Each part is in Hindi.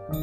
Om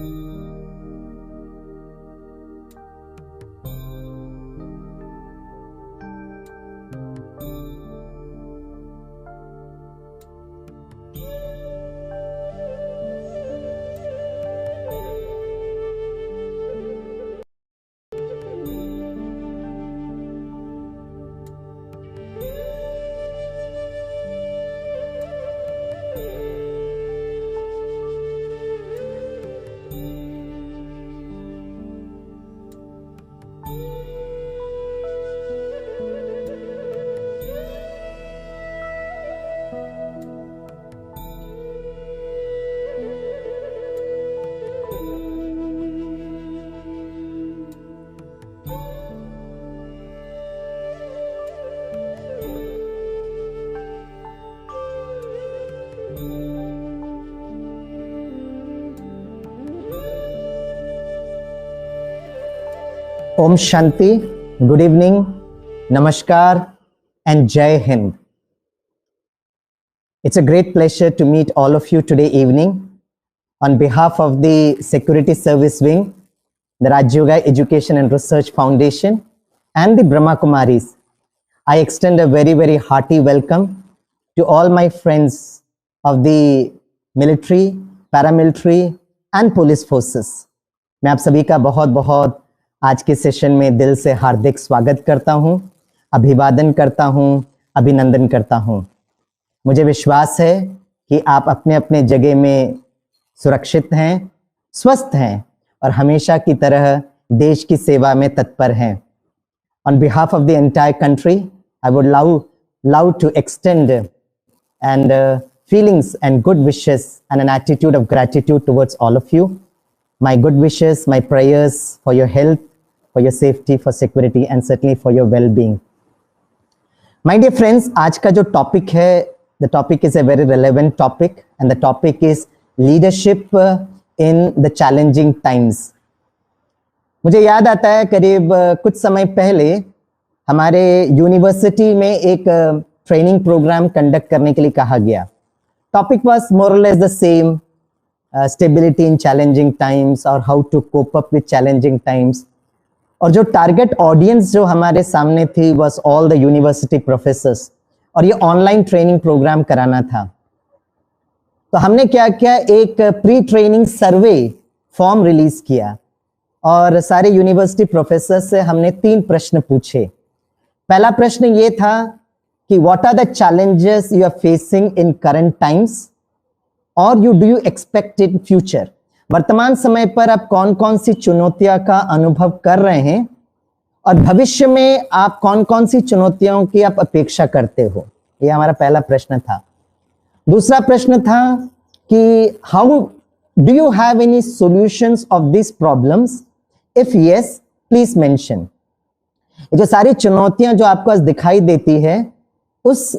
Shanti, good evening, Namaskar and Jai Hind. It's a great pleasure to meet all of you today evening. On behalf of the Security Service Wing, the Raj Yoga Education and Research Foundation and the Brahma Kumaris, I extend a very, very hearty welcome to all my friends of the military, paramilitary and police forces. मैं आप सभी का बहुत बहुत आज के सेशन में दिल से हार्दिक स्वागत करता हूं, अभिवादन करता हूं, अभिनंदन करता हूं। मुझे विश्वास है कि आप अपने अपने जगह में सुरक्षित हैं, स्वस्थ हैं और हमेशा की तरह देश की सेवा में तत्पर हैं। On behalf of the entire country, I would love to extend feelings and good wishes and an attitude of gratitude towards all of you. My good wishes, my prayers for your health, for your safety, for security and certainly for your well-being. My dear friends, आज का जो टॉपिक है, the topic is a very relevant topic and the topic is leadership in the challenging times. मुझे याद आता है करीब कुछ समय पहले हमारे यूनिवर्सिटी में एक ट्रेनिंग प्रोग्राम कंडक्ट करने के लिए कहा गया. टॉपिक वाज मोर और less the same, stability in challenging times और how to cope up with challenging times. और जो टारगेट ऑडियंस जो हमारे सामने थी was all the university professors और ये ऑनलाइन ट्रेनिंग प्रोग्राम कराना था. तो हमने क्या किया, एक प्री ट्रेनिंग सर्वे फॉर्म रिलीज किया और सारे यूनिवर्सिटी प्रोफेसर से हमने 3 प्रश्न पूछे. पहला प्रश्न ये था कि what are the challenges you are facing in current times और do you expect in future. वर्तमान समय पर आप कौन कौन सी चुनौतियों का अनुभव कर रहे हैं और भविष्य में आप कौन कौन सी चुनौतियों की आप अपेक्षा करते हो. ये हमारा पहला प्रश्न था. दूसरा प्रश्न था कि how do you have any solutions of this problems, if yes please mention. जो सारी चुनौतियां जो आपको आज दिखाई देती है, उस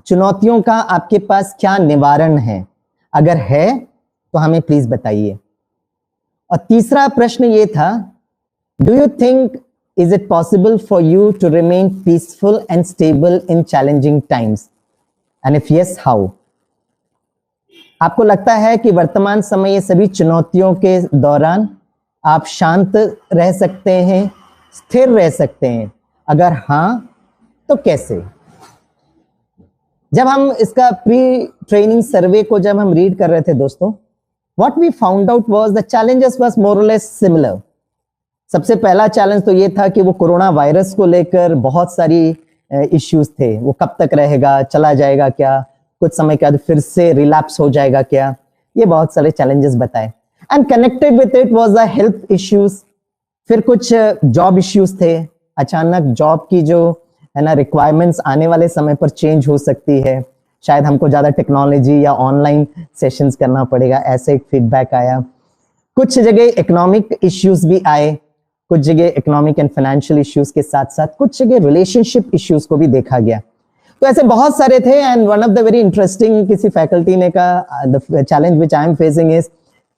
चुनौतियों का आपके पास क्या निवारण है, अगर है तो हमें प्लीज बताइए. और तीसरा प्रश्न ये था, do you think is it possible for you to remain peaceful and stable in challenging times and if yes how. आपको लगता है कि वर्तमान समय ये सभी चुनौतियों के दौरान आप शांत रह सकते हैं, स्थिर रह सकते हैं, अगर हां तो कैसे. जब हम इसका प्री ट्रेनिंग सर्वे को जब हम रीड कर रहे थे दोस्तों, what we found out was the challenges was more or less similar. सबसे पहला चैलेंज तो ये था कि वो कोरोना वायरस को लेकर बहुत सारी इश्यूज थे. वो कब तक रहेगा, चला जाएगा क्या, कुछ समय के बाद फिर से रिलैप्स हो जाएगा क्या, ये बहुत सारे चैलेंजेस बताए. And connected with it was the health issues. फिर कुछ जॉब इश्यूज थे. अचानक जॉब की जो है ना रिक्वायरमेंट्स आने वाले समय पर चेंज हो सकती है, शायद हमको ज्यादा टेक्नोलॉजी या ऑनलाइन सेशंस करना पड़ेगा, ऐसे एक फीडबैक आया. कुछ जगह इकोनॉमिक इश्यूज भी आए, कुछ जगह इकोनॉमिक एंड फाइनेंशियल इश्यूज के साथ साथ कुछ जगह रिलेशनशिप इश्यूज को भी देखा गया. तो ऐसे बहुत सारे थे. And one of the very interesting, किसी फैकल्टी ने कहा, the challenge which I am facing is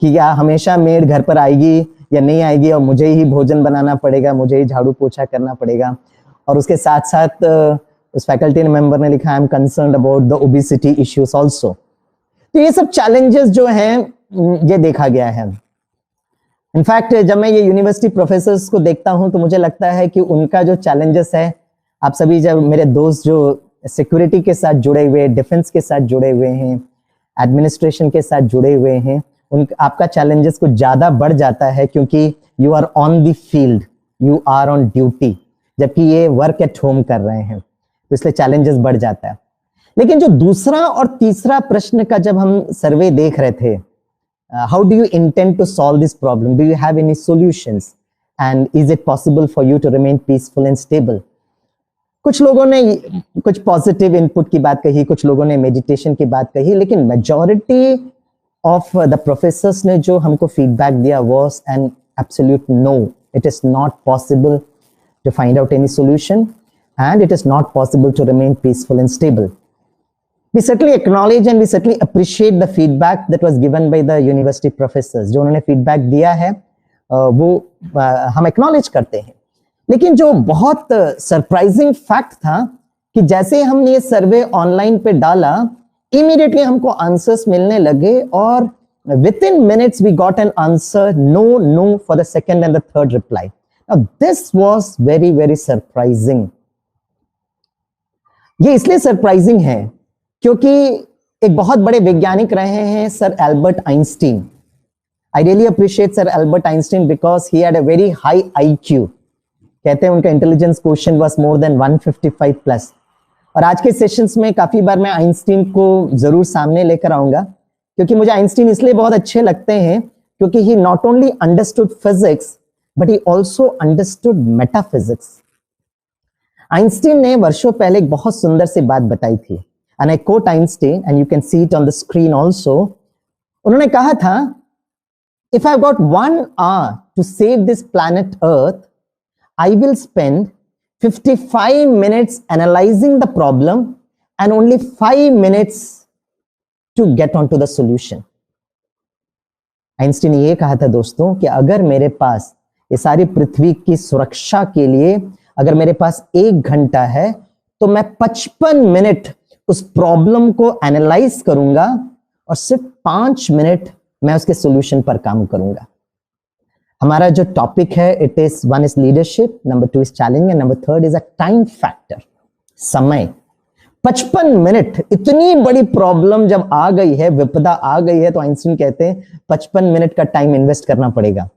कि क्या हमेशा मेड घर पर आएगी या नहीं आएगी और मुझे ही भोजन बनाना पड़ेगा, मुझे ही झाड़ू पोछा करना पड़ेगा. और उसके साथ साथ उस फैकल्टी मेंबर ने लिखा, I am concerned about the obesity issues also. तो ये सब चैलेंजेस जो हैं ये देखा गया है. इनफैक्ट जब मैं ये यूनिवर्सिटी प्रोफेसर्स को देखता हूं तो मुझे लगता है कि उनका जो चैलेंजेस है, आप सभी जब मेरे दोस्त जो सिक्योरिटी के साथ जुड़े हुए, डिफेंस के साथ जुड़े हुए हैं, एडमिनिस्ट्रेशन के साथ जुड़े हुए हैं, आपका चैलेंजेस कुछ ज्यादा बढ़ जाता है क्योंकि you are on the field, you are on duty, जबकि ये वर्क एट होम कर रहे हैं, तो इसलिए चैलेंजेस बढ़ जाता है। लेकिन जो दूसरा और तीसरा प्रश्न का जब हम सर्वे देख रहे थे, how do you intend to solve this problem, do you have any solutions and is it possible for you to remain peaceful and stable. कुछ लोगों ने कुछ पॉजिटिव इनपुट की बात कही, कुछ लोगों ने मेडिटेशन की बात कही, लेकिन मेजॉरिटी ऑफ द प्रोफेसर्स ने जो हमको फीडबैक दिया was an absolute no, it is not possible to find out any solution and it is not possible to remain peaceful and stable. We certainly acknowledge and we certainly appreciate the feedback that was given by the university professors. जो उन्होंने feedback दिया है वो हम acknowledge करते हैं। लेकिन जो बहुत सरप्राइजिंग फैक्ट था कि जैसे हमने ये सर्वे ऑनलाइन पे डाला, इमीडिएटली हमको आंसर्स मिलने लगे और within minutes we got an answer no for the second and the third reply. Now this was very very surprising. ये इसलिए सरप्राइजिंग है क्योंकि एक बहुत बड़े वैज्ञानिक रहे हैं sir Albert Einstein. I really appreciate sir Albert Einstein because he had a very high IQ। कहते हैं उनका intelligence quotient was more than 155 plus. और आज के सेशंस में काफी बार मैं आइंस्टीन को जरूर सामने लेकर आऊंगा, क्योंकि मुझे आइंस्टीन इसलिए बहुत अच्छे लगते हैं क्योंकि he not only understood physics but he also understood metaphysics. Einstein ने वर्षों पहले एक बहुत सुंदर सी बात बताई थी, and I quote Einstein and you can see it on the screen also. उन्होंने कहा था, if I've got 1 hour to save this planet Earth, I will spend 55 minutes analyzing the problem and only 5 minutes to get onto the solution. Einstein ने ये कहा था दोस्तों कि अगर मेरे पास ये सारी पृथ्वी की सुरक्षा के लिए अगर मेरे पास 1 घंटा है तो मैं 55 मिनट उस प्रॉब्लम को एनालाइज करूंगा और सिर्फ 5 मिनट मैं उसके सॉल्यूशन पर काम करूंगा। हमारा जो टॉपिक है, it is 1 is leadership, number 2 is challenge and number 3 is a time factor, समय। 55 मिनट, इतनी बड़ी प्रॉब्लम जब आ गई है, विपदा आ गई है, तो आइंस्टीन कहते हैं 55 मिनट का टाइम इन्वेस्ट करना पड़ेगा।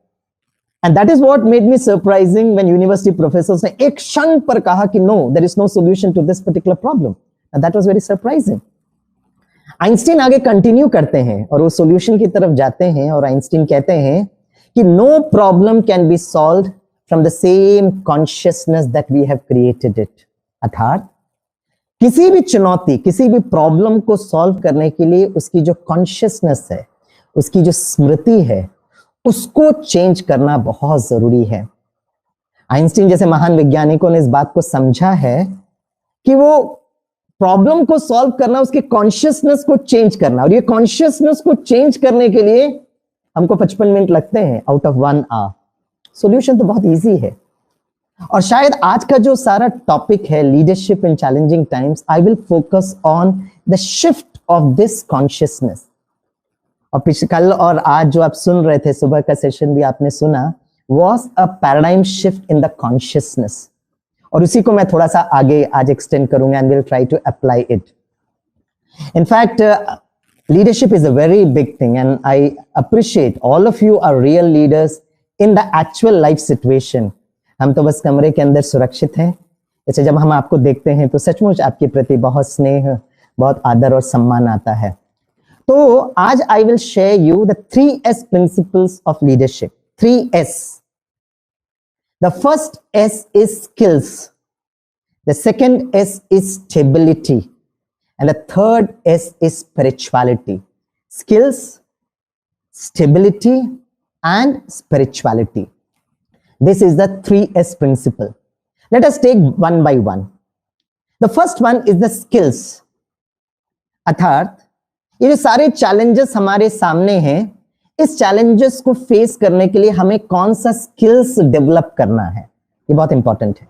And that is what made me surprising when university professors ने एक क्षण पर कहा कि no, there is no solution to this particular problem. And that was very surprising. Einstein आगे कंटिन्यू करते हैं और वो सॉल्यूशन की तरफ जाते हैं और आइंस्टीन कहते हैं कि no problem can be solved from the same consciousness that we have created it. अर्थात किसी भी चुनौती, किसी भी प्रॉब्लम को सॉल्व करने के लिए उसकी जो कॉन्शियसनेस है, उसकी जो स्मृति है, उसको चेंज करना बहुत जरूरी है। आइंस्टीन जैसे महान वैज्ञानिकों ने इस बात को समझा है कि वो प्रॉब्लम को सॉल्व करना, उसके कॉन्शियसनेस को चेंज करना, और ये कॉन्शियसनेस को चेंज करने के लिए हमको 55 मिनट लगते हैं आउट ऑफ 1 आवर। सॉल्यूशन तो बहुत इजी है। और शायद आज का जो सारा टॉपिक है, leadership in challenging times, I will focus on the shift of this consciousness. और पिछले कल और आज जो आप सुन रहे थे, सुबह का सेशन भी आपने सुना, was a paradigm shift in the consciousness. और उसी को मैं थोड़ा सा आगे आज एक्सटेंड करूंगा and we'll try to apply it. In fact, leadership is a very big thing and I appreciate all of you are real leaders in the actual life situation. हम तो बस कमरे के अंदर सुरक्षित हैं, ऐसे जब हम आपको देखते हैं तो सचमुच आपके प्रति बहुत स्नेह, बहुत आदर और सम्मान आता है। तो आज I will share you the 3S principles of leadership. 3S. The first S is skills. The second S is stability. And the third S is spirituality. Skills, stability, and spirituality. This is the 3S principle. Let us take one by one. The first one is the skills. अर्थात ये जो सारे चैलेंजेस हमारे सामने हैं, इस चैलेंजेस को फेस करने के लिए हमें कौन सा स्किल्स डेवलप करना है, ये बहुत इंपॉर्टेंट है।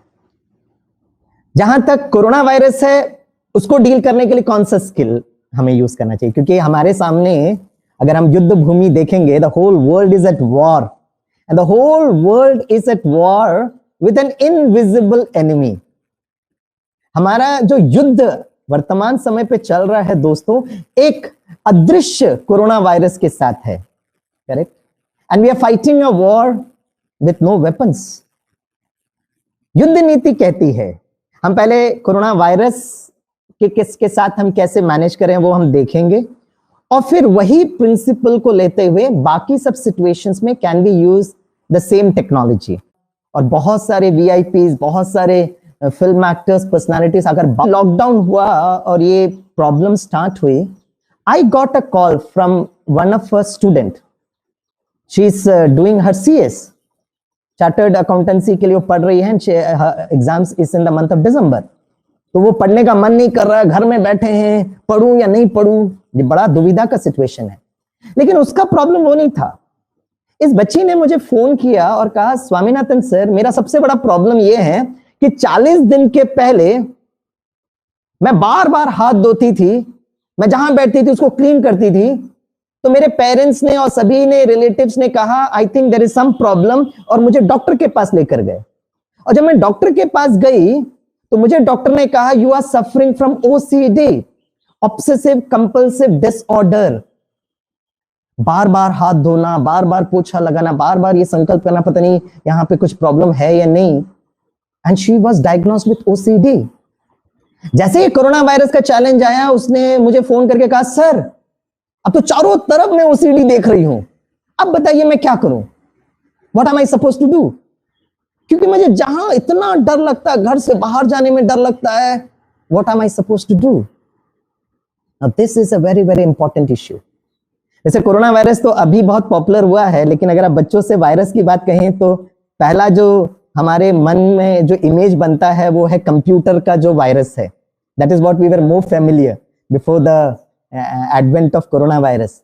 जहां तक कोरोना वायरस है, उसको डील करने के लिए कौन सा स्किल हमें यूज करना चाहिए, क्योंकि हमारे सामने अगर हम युद्ध भूमि देखेंगे, the whole world is at war and the whole world is at war with an invisible enemy. हमारा जो युद्ध वर्तमान समय पे चल रहा है दोस्तों, एक अदृश्य कोरोना वायरस के साथ है, correct? And we are fighting a war with no weapons. युद्ध नीति कहती है हम पहले कोरोना वायरस के किसके साथ हम कैसे मैनेज करें वो हम देखेंगे, और फिर वही प्रिंसिपल को लेते हुए बाकी सब सिचुएशंस में can we use the same technology. और बहुत सारे वीआईपीज, बहुत सारे फिल्म एक्टर्स, पर्सनालिटीज, अगर लॉकडाउन हुआ और ये प्रॉब्लम स्टार्ट हुई, I got a call from one of a student. She is doing her CS, chartered accountancy के लिए वो पढ़ रही है. Exams is in the month of December. तो वो पढ़ने का मन नहीं कर रहा, घर में बैठे हैं, पढ़ूं या नहीं पढ़ूं, ये बड़ा दुविधा का सिचुएशन है. लेकिन उसका प्रॉब्लम वो नहीं था. इस बच्ची ने मुझे फोन किया और कहा, स्वामीनाथन सर, मेरा सबसे बड़ा प्रॉब्लम ये है कि 40 दिन के पहले मैं बार बार हाथ धोती थी, मैं जहां बैठती थी उसको क्लीन करती थी, तो मेरे पेरेंट्स ने और सभी ने, रिलेटिव्स ने कहा I think there is some problem, और मुझे डॉक्टर के पास लेकर गए. और जब मैं डॉक्टर के पास गई तो मुझे डॉक्टर ने कहा you are suffering from OCD, obsessive compulsive disorder. बार बार हाथ धोना, बार बार पोछा लगाना, बार बार ये संकल्प करना पता नहीं यहां पे कुछ प्रॉब्लम है या नहीं. And she was diagnosed with OCD. जैसे ही कोरोना वायरस का चैलेंज आया, उसने मुझे फोन करके कहा, सर अब तो चारों तरफ मैं ओसीडी देख रही हूं, अब बताइए मैं क्या करूं, what am I suppose to do. क्योंकि मुझे जहां इतना डर लगता है, घर से बाहर जाने में डर लगता है, what am I suppose to do. Now this is a very very important issue. जैसे कोरोना वायरस तो अभी बहुत पॉपुलर हुआ है, लेकिन अगर आप बच्चों से वायरस की बात कहें तो पहला जो हमारे मन में जो इमेज बनता है वो है कंप्यूटर का जो वायरस है. That is what we were more familiar before the advent of corona virus.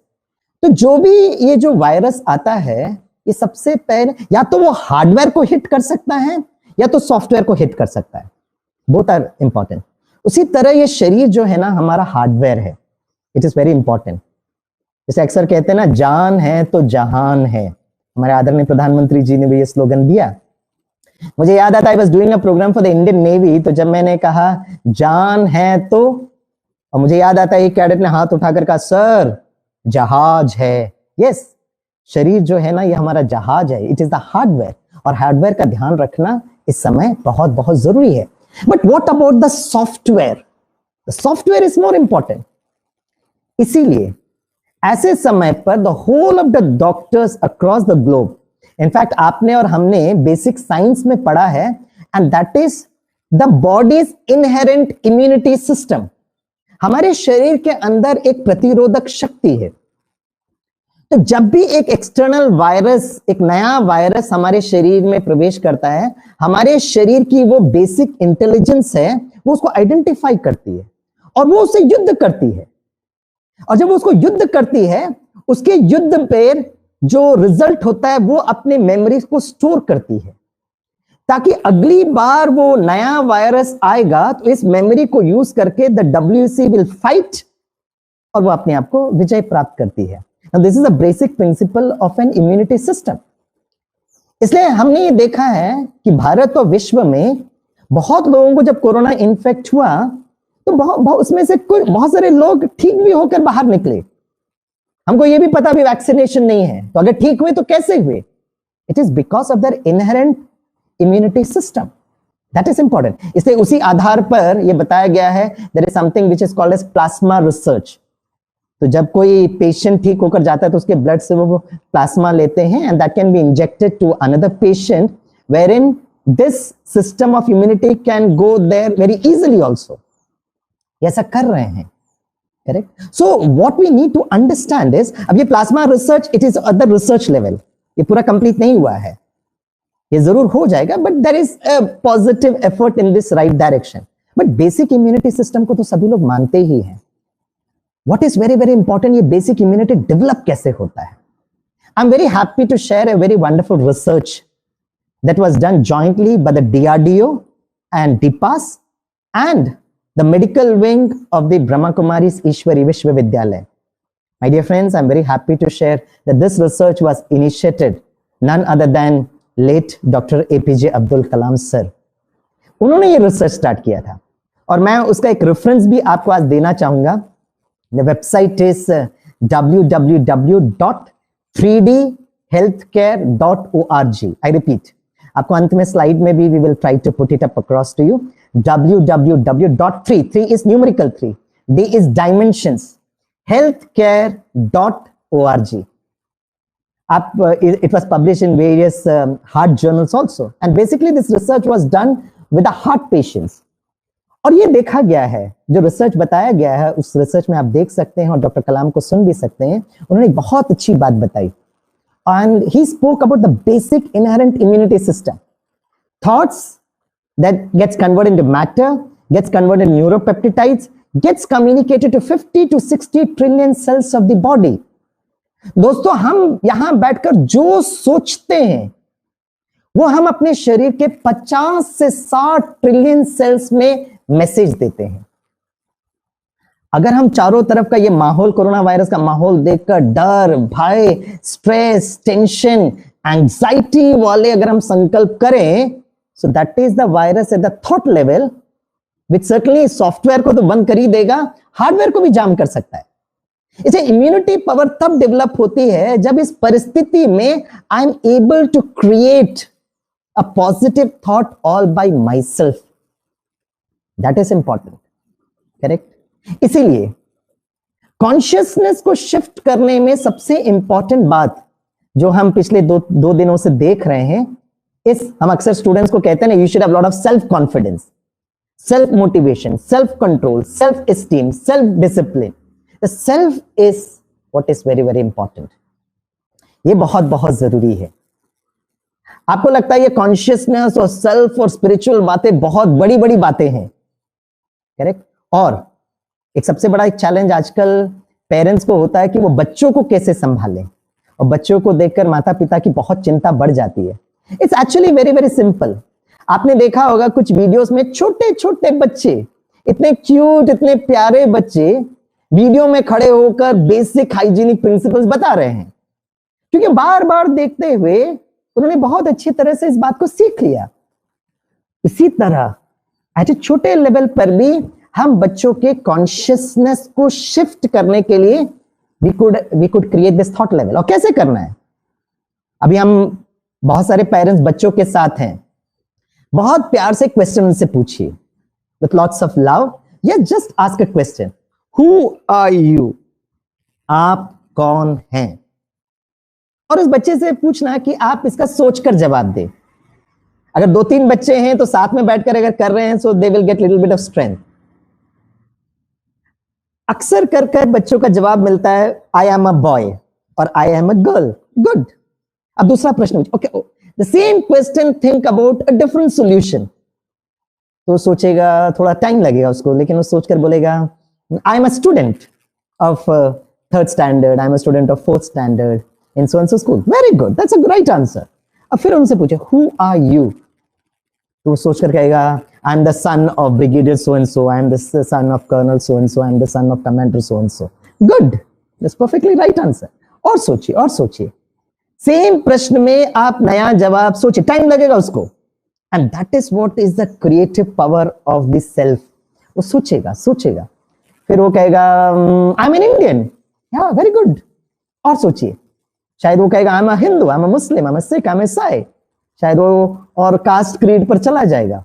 तो जो भी ये जो वायरस आता है, ये सबसे पहले या तो वो हार्डवेयर को हिट कर सकता है या तो सॉफ्टवेयर को हिट कर सकता है. Both are important. उसी तरह ये शरीर जो है ना हमारा हार्डवेयर है. It is very important. जैसे अक्सर कहते हैं ना, जान है तो जहान है. हमारे आदरणीय प्रधानमंत्री जी ने भी ये स्लोगन दिया. मुझे याद आता है, I was doing a programme for the Indian navy, तो जब मैंने कहा जान है तो, और मुझे याद आता है एक कैडेट ने हाथ उठाकर कहा, सर जहाज है. यस, शरीर जो है ना ये हमारा जहाज है. इट इज द हार्डवेयर, और हार्डवेयर का ध्यान रखना इस समय बहुत बहुत जरूरी है. But what about the software? The software is more important. इसीलिए ऐसे समय पर the whole of the doctors across the globe, in fact आपने और हमने बेसिक साइंस में पढ़ा है, and that is the body's inherent immunity system. हमारे शरीर के अंदर एक प्रतिरोधक शक्ति है. तो जब भी एक एक्सटर्नल वायरस, एक नया वायरस हमारे शरीर में प्रवेश करता है, हमारे शरीर की वो बेसिक इंटेलिजेंस है, वो उसको आइडेंटिफाई करती है और वो उससे युद्ध करती है. और जब वो उसको युद्ध करती है, उसके युद्ध पे जो रिजल्ट होता है वो अपने मेमोरीज को स्टोर करती है, ताकि अगली बार वो नया वायरस आएगा तो इस मेमोरी को यूज करके द WC विल फाइट और वो अपने आप को विजय प्राप्त करती है. This is a basic principle of an immunity system. इसलिए हमने ये देखा है कि भारत और विश्व में बहुत लोगों को जब कोरोना इन्फेक्ट हुआ तो उसमें से बहुत सारे लोग ठीक भी होकर बाहर निकले. हमको ये भी पता भी वैक्सीनेशन नहीं है, तो अगर ठीक हुए तो कैसे हुए? It is because of their inherent immunity system. That is important. इसलिए उसी आधार पर यह बताया गया है, there is something which is called as plasma research. तो जब कोई पेशेंट ठीक होकर जाता है तो उसके ब्लड से वो प्लाज्मा लेते हैं, and that can be injected to another patient, wherein this system of immunity can go there very easily also. ऐसा कर रहे हैं, correct? So what we need to understand is, अब ये plasma research it is at the research level, ये पूरा कंप्लीट नहीं हुआ है, ये जरूर हो जाएगा, but there is a positive effort in this right direction. But basic immunity system को तो सभी लोग मानते ही हैं. What is very very important, ये बेसिक इम्यूनिटी डेवलप कैसे होता है? I am very happy to share a very wonderful research that was done jointly by the DRDO and DPAS and the medical wing of the Brahma Kumaris Ishwari Vishwavidyalaya. My dear friends, I'm very happy to share that this research was initiated none other than late Dr. APJ Abdul Kalam sir. उन्होंने ये रिसर्च स्टार्ट किया था और मैं उसका एक रेफरेंस भी आपको आज देना चाहूंगा. The website is www.3dhealthcare.org. I repeat, आपको अंत में स्लाइड में भी we will try to put it up across to you. www.3 is numerical 3, D is dimensions, healthcare.org. It was published in various heart journals also, and basically this research was done with the heart patients. और ये देखा गया है, जो रिसर्च बताया गया है उस रिसर्च में आप देख सकते हैं और डॉक्टर कलाम को सुन भी सकते हैं. उन्होंने एक बहुत अच्छी बात बताई, and he spoke about the basic inherent immunity system. Thoughts that gets converted into matter, gets converted into neuropeptides, gets communicated to 50 to 60 trillion cells of the body. दोस्तों, हम यहां बैठकर जो सोचते हैं वो हम अपने शरीर के 50 से 60 ट्रिलियन सेल्स में मैसेज देते हैं. अगर हम चारों तरफ का ये माहौल, कोरोना वायरस का माहौल देखकर डर, भय, स्ट्रेस, टेंशन, एंजाइटी वाले अगर हम संकल्प करें, so that is the virus at the thought level, which certainly software को तो बंद कर ही देगा, हार्डवेयर को भी जाम कर सकता है. इसे इम्यूनिटी पावर तब डेवलप होती है जब इस परिस्थिति में I am able to create a positive thought all by myself. That is important, correct. इसीलिए कॉन्शियसनेस को शिफ्ट करने में सबसे इंपॉर्टेंट बात जो हम पिछले दो दिनों से देख रहे हैं, हम अक्सर स्टूडेंट्स को कहते हैं ना, you should have lot of self confidence, self motivation, self control, self esteem, self discipline. The self is what is very very important. ये बहुत बहुत जरूरी है. आपको लगता है ये कॉन्शियसनेस और सेल्फ और स्पिरिचुअल बातें बहुत बड़ी बड़ी बातें हैं, करेक्ट. और एक सबसे बड़ा एक चैलेंज आजकल पेरेंट्स को होता है कि वो बच्चों को कैसे संभालें, और बच्चों को देखकर माता पिता की बहुत चिंता बढ़ जाती है. It's actually very very simple. आपने देखा होगा कुछ वीडियोस में छोटे छोटे बच्चे, इतने क्यूट, इतने प्यारे बच्चे वीडियो में खड़े होकर बेसिक हाइजीनिक प्रिंसिपल्स बता रहे हैं, क्योंकि बार बार देखते हुए उन्होंने बहुत अच्छी तरह से इस बात को सीख लिया. इसी तरह ऐसे छोटे लेवल पर भी हम बच्चों के कॉन्शियसनेस को शिफ्ट करने के लिए we could create this thought level. और कैसे करना है? अभी हम बहुत सारे पेरेंट्स बच्चों के साथ हैं, बहुत प्यार से क्वेश्चन उनसे पूछिए विथ लॉट्स ऑफ लव. या just ask a question, Who are you? आप कौन हैं? और उस बच्चे से पूछना कि आप इसका सोचकर जवाब दें. अगर 2-3 बच्चे हैं तो साथ में बैठकर अगर कर रहे हैं, so they will get little bit of strength. अक्सर कर बच्चों का जवाब मिलता है, आई एम अ बॉय और आई एम अ गर्ल. गुड. अब दूसरा प्रश्न, okay, the same question, think about a different solution. तो सोचेगा, थोड़ा टाइम लगेगा उसको, लेकिन वो सोचकर बोलेगा, I am a student of 3rd standard, I am a student of 4th standard in so and so school. Very good, that's a right answer. अब फिर उनसे पूछे, who are you? तो वो सोच कर कहेगा, I am the son of brigadier so and so, I am the son of colonel so and so, I am the son of commander so and so. Good, that's perfectly right answer. और सोचिए. सेम प्रश्न में आप नया जवाब सोचिए, टाइम लगेगा उसको. And that is what is the creative power of the self. वो सोचेगा. फिर वो कहेगा, आई एम एन इंडियन. या वेरी गुड. और सोचिए, शायद वो कहेगा, I am a Hindu, I am a Muslim, I am a Sikh, I am a ईसाई. शायद वो और कास्ट क्रीड पर चला जाएगा.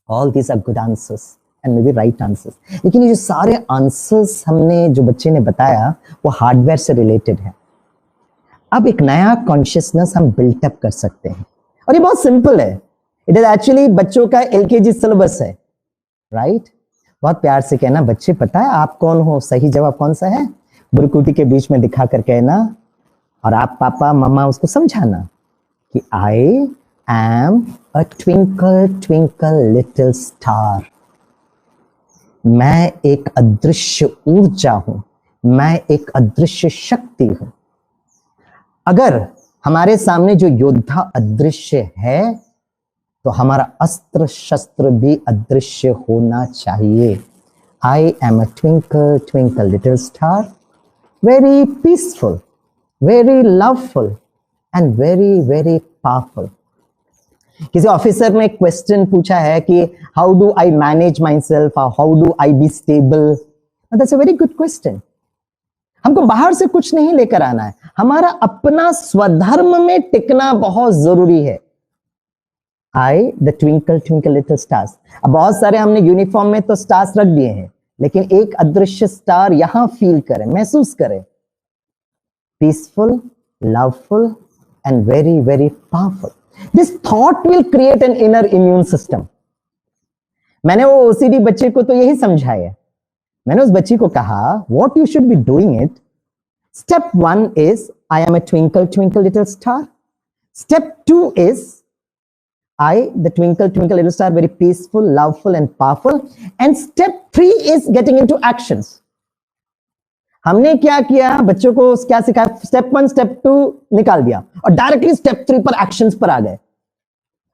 All these are good answers and may be right answers. लेकिन ये जो सारे आंसर्स हमने, जो बच्चे ने बताया, वो हार्डवेयर से रिलेटेड है. अब एक नया कॉन्शियसनेस हम बिल्टअप कर सकते हैं, और ये बहुत सिंपल है. इट इज एक्चुअली बच्चों का LKG सिलेबस है, राइट. बहुत प्यार से कहना, बच्चे पता है आप कौन हो? सही जवाब कौन सा है? बुरकुटी के बीच में दिखा कर कहना, और आप पापा मम्मा उसको समझाना कि आई am a twinkle twinkle little star. मैं एक अदृश्य ऊर्जा हूं, मैं एक अदृश्य शक्ति हूं. अगर हमारे सामने जो योद्धा अदृश्य है, तो हमारा अस्त्र शस्त्र भी अदृश्य होना चाहिए. आई am a twinkle twinkle little star, very peaceful, very loveful, and very very powerful. किसी ऑफिसर ने क्वेश्चन पूछा है कि how do I manage my self, how do I be stable. That's a very good question. हमको बाहर से कुछ नहीं लेकर आना है, हमारा अपना स्वधर्म में टिकना बहुत जरूरी है. I the twinkle twinkle little stars. अब बहुत सारे हमने यूनिफॉर्म में तो स्टार्स रख दिए हैं, लेकिन एक अदृश्य स्टार यहां फील करें, महसूस करें. Peaceful, loveful and very very powerful. This thought will create an inner immune system. मैंने वो OCD बच्चे को तो यही समझाया. मैंने उस बच्ची को कहा, what you should be doing it. Step 1 is, I am a twinkle, twinkle, little star. Step 2 is, I, the twinkle, twinkle, little star, very peaceful, loveful, and powerful. And step 3 is getting into actions. हमने क्या किया, बच्चों को क्या सिखाया, स्टेप 1 स्टेप 2 निकाल दिया और डायरेक्टली स्टेप 3 पर एक्शंस पर आ गए.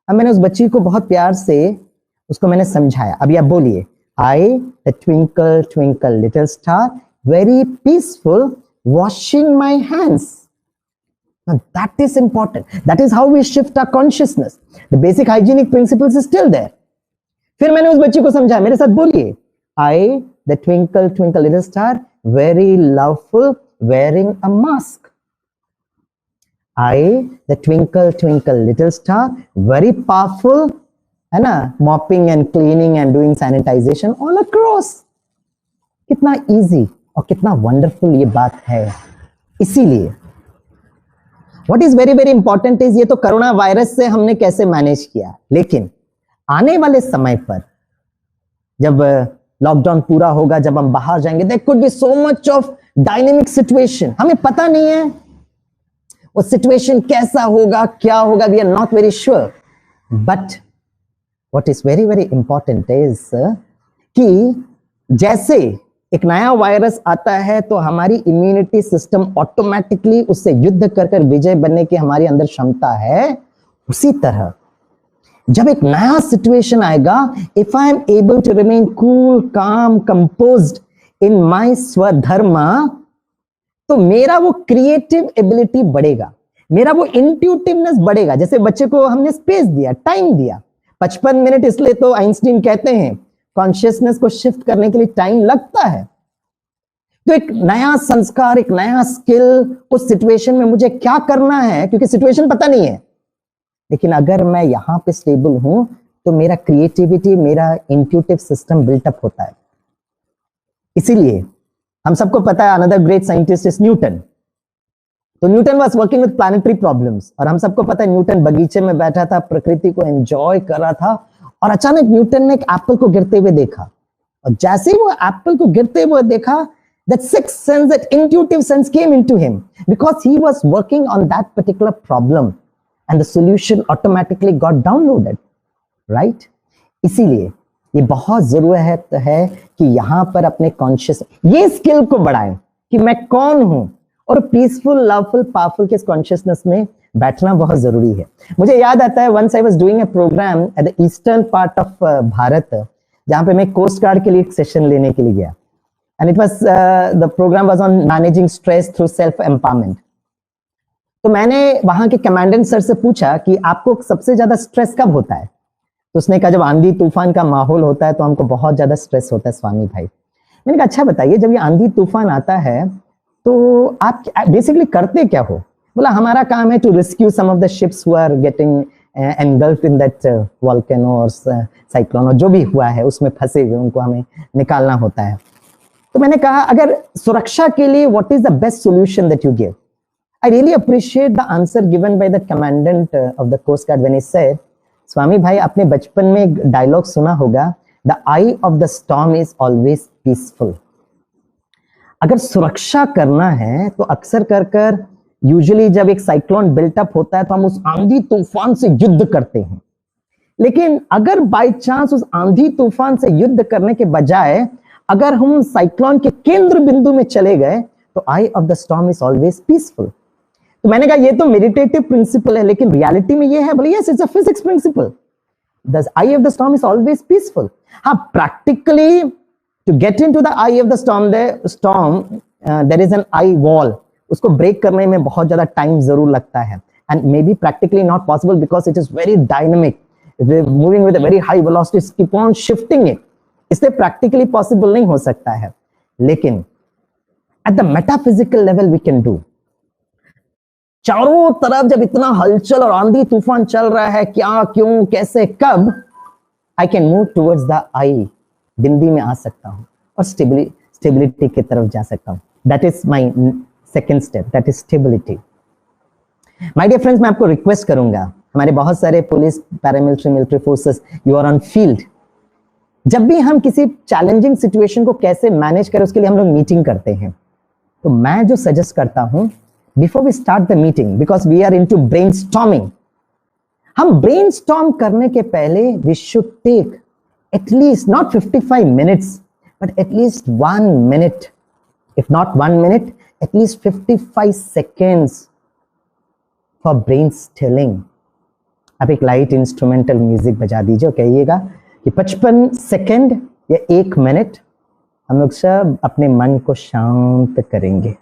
अब मैंने उस बच्ची को बहुत प्यार से उसको मैंने समझाया. अभी आप बोलिए, I the twinkle twinkle little star, very peaceful, washing my hands. That is important. That is how we shift our consciousness. The basic hygienic principles is still there. फिर मैंने उस बच्ची को समझाया, मेरे साथ बोलिए, I the twinkle twinkle little star, very loveful, wearing a mask. I, the twinkle twinkle little star, very powerful, है ना, mopping and cleaning and doing sanitization all across. कितना easy और कितना wonderful ये बात है. इसीलिए what is very very important is, ये तो कोरोना वायरस से हमने कैसे मैनेज किया, लेकिन आने वाले समय पर जब लॉकडाउन पूरा होगा, जब हम बाहर जाएंगे, there could be so much of dynamic situation. हमें पता नहीं है वो सिचुएशन कैसा होगा, क्या होगा, we are not very sure. But what is very very important is कि जैसे एक नया वायरस आता है तो हमारी इम्यूनिटी सिस्टम ऑटोमेटिकली उससे युद्ध कर कर विजय बनने की हमारी अंदर क्षमता है. उसी तरह जब एक नया सिचुएशन आएगा, if I am able to remain cool, calm, composed in my स्वधर्मा, तो मेरा वो क्रिएटिव एबिलिटी बढ़ेगा, मेरा वो इंट्यूटिवनेस बढ़ेगा. जैसे बच्चे को हमने स्पेस दिया, टाइम दिया, 55 मिनट, इसलिए तो आइंस्टीन कहते हैं कॉन्शियसनेस को शिफ्ट करने के लिए टाइम लगता है. तो एक नया संस्कार, एक नया स्किल, उस सिचुएशन में मुझे क्या करना है, क्योंकि सिचुएशन पता नहीं है, लेकिन अगर मैं यहां पे स्टेबल हूं तो मेरा क्रिएटिविटी, मेरा इंट्यूटिव सिस्टम बिल्टअप होता है. इसीलिए हम सबको पता है another great scientist is Newton. तो Newton was working with planetary problems, और हम सबको पता है न्यूटन बगीचे में बैठा था, प्रकृति को एंजॉय कर रहा था, और अचानक न्यूटन ने एक एप्पल को गिरते हुए देखा. और जैसे ही वो एप्पल को गिरते हुए देखा, that sixth sense, that intuitive sense came into him because he was working on that particular problem and the solution automatically got downloaded, right? इसीलिए ये बहुत जरूरत है कि यहाँ पर अपने कॉन्शियस ये स्किल को बढ़ाएं कि मैं कौन हूं, और पीसफुल, लवफुल, पावरफुल के कॉन्शियसनेस में बैठना बहुत जरूरी है. मुझे याद आता है, once I was doing a program at the eastern part of Bharat, जहां पे मैं कोस्ट गार्ड के लिए एक सेशन लेने के लिए गया. And it was the program was on managing stress through self empowerment. तो मैंने वहां के कमांडेंट सर से पूछा कि आपको सबसे ज्यादा स्ट्रेस कब होता है. तो उसने कहा जब आंधी तूफान का माहौल होता है तो हमको बहुत ज्यादा स्ट्रेस होता है स्वामी भाई. मैंने कहा अच्छा बताइए, जब ये आंधी तूफान आता है तो आप बेसिकली करते क्या हो. बोला हमारा काम है to rescue some of the ships who are getting engulfed in that volcano or cyclone, और जो भी हुआ है उसमें फंसे हुए उनको हमें निकालना होता है. तो मैंने कहा अगर सुरक्षा के लिए what is the best solution that you give. I really appreciate the answer given by the commandant of the coast guard when he said, स्वामी भाई आपने बचपन में एक डायलॉग सुना होगा, the eye of the storm is always peaceful. अगर सुरक्षा करना है तो अक्सर कर कर यूजुअली जब एक साइक्लोन बिल्टअप होता है तो हम उस आंधी तूफान से युद्ध करते हैं. लेकिन अगर बाय चांस उस आंधी तूफान से युद्ध करने के बजाय अगर हम साइक्लोन के केंद्र बिंदु में चले गए तो eye of the storm is always peaceful. तो मैंने कहा ये तो मेडिटेटिव प्रिंसिपल है, लेकिन रियलिटी में ये है. बोले yes it's a physics principle, the eye of the storm is always peaceful. हाँ, practically to get into the eye of the storm there is an eye wall. उसको ब्रेक करने में बहुत ज्यादा टाइम जरूर लगता है. and maybe practically not possible because it is very dynamic. They're moving with a very high velocity, keep on shifting it. इससे practically possible नहीं हो सकता है, लेकिन at the metaphysical level we can do. चारों तरफ जब इतना हलचल और आंधी तूफान चल रहा है, क्या, क्यों, कैसे, कब, I can move towards the I, बिंदी में आ सकता हूं और स्टेबिलिटी की तरफ जा सकता हूं. That is my second step, that is stability. My dear friends, मैं आपको रिक्वेस्ट करूंगा, हमारे बहुत सारे police, paramilitary, military forces, you are on field. जब भी हम किसी चैलेंजिंग सिचुएशन को कैसे मैनेज करें, उसके लिए हम लोग मीटिंग करते हैं. तो मैं जो सजेस्ट करता हूं, before we start the meeting, because we are into brainstorming, हम ब्रेनस्टॉर्म करने के पहले we should take at least not 55 minutes but at least 1 minute, if not 1 minute, at least 55 seconds for brainstorming. आप एक लाइट इंस्ट्रूमेंटल म्यूजिक बजा दीजिए, कहिएगा कि 55 सेकंड या 1 मिनट हम लोग सब अपने मन को शांत करेंगे,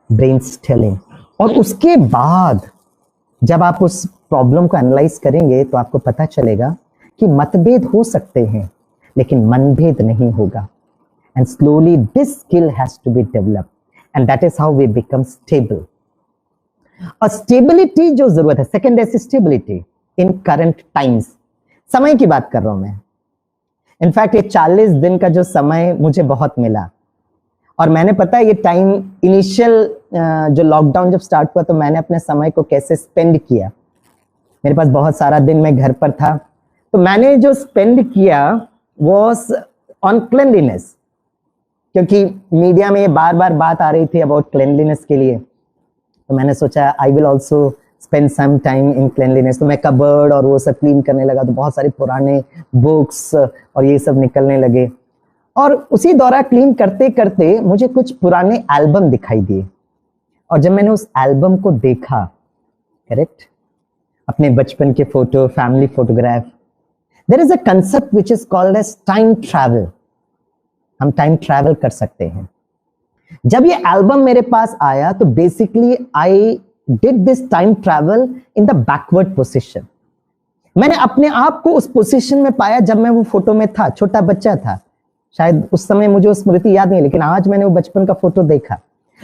ब्रेनस्टॉर्मिंग. और उसके बाद जब आप उस प्रॉब्लम को एनालाइज करेंगे तो आपको पता चलेगा कि मतभेद हो सकते हैं लेकिन मनभेद नहीं होगा. And slowly this skill has to be developed, and that is how we become stable. और stability जो जरूरत है, second is stability in current times. समय की बात कर रहा हूं मैं. इनफैक्ट ये 40 दिन का जो समय मुझे बहुत मिला, और मैंने पता है ये टाइम इनिशियल जो लॉकडाउन जब स्टार्ट हुआ तो मैंने अपने समय को कैसे स्पेंड किया. मेरे पास बहुत सारा दिन मैं घर पर था, तो मैंने जो स्पेंड किया वॉज ऑन क्लेanliness, क्योंकि मीडिया में बार बार बात आ रही थी अबाउट क्लेanliness के लिए. तो मैंने सोचा I will also spend some time in cleanliness. तो मैं कबर्ड और वो सब क्लीन करने लगा, तो बहुत सारे पुराने बुक्स और ये सब निकलने लगे. और उसी दौरान क्लीन करते करते मुझे कुछ पुराने एल्बम दिखाई दिए, और जब मैंने उस एल्बम को देखा, करेक्ट, अपने बचपन के photo, family photograph, there is a concept which is called as time travel. हम टाइम ट्रैवल कर सकते हैं. जब ये एल्बम मेरे पास आया तो basically I did this time travel in the backward position. मैंने अपने आप को उस पोजीशन में पाया जब मैं वो फोटो में था, छोटा बच्चा था. शायद उस समय मुझे वो स्मृति याद नहीं, लेकिन आज मैंने वो बचपन का फोटो देखा.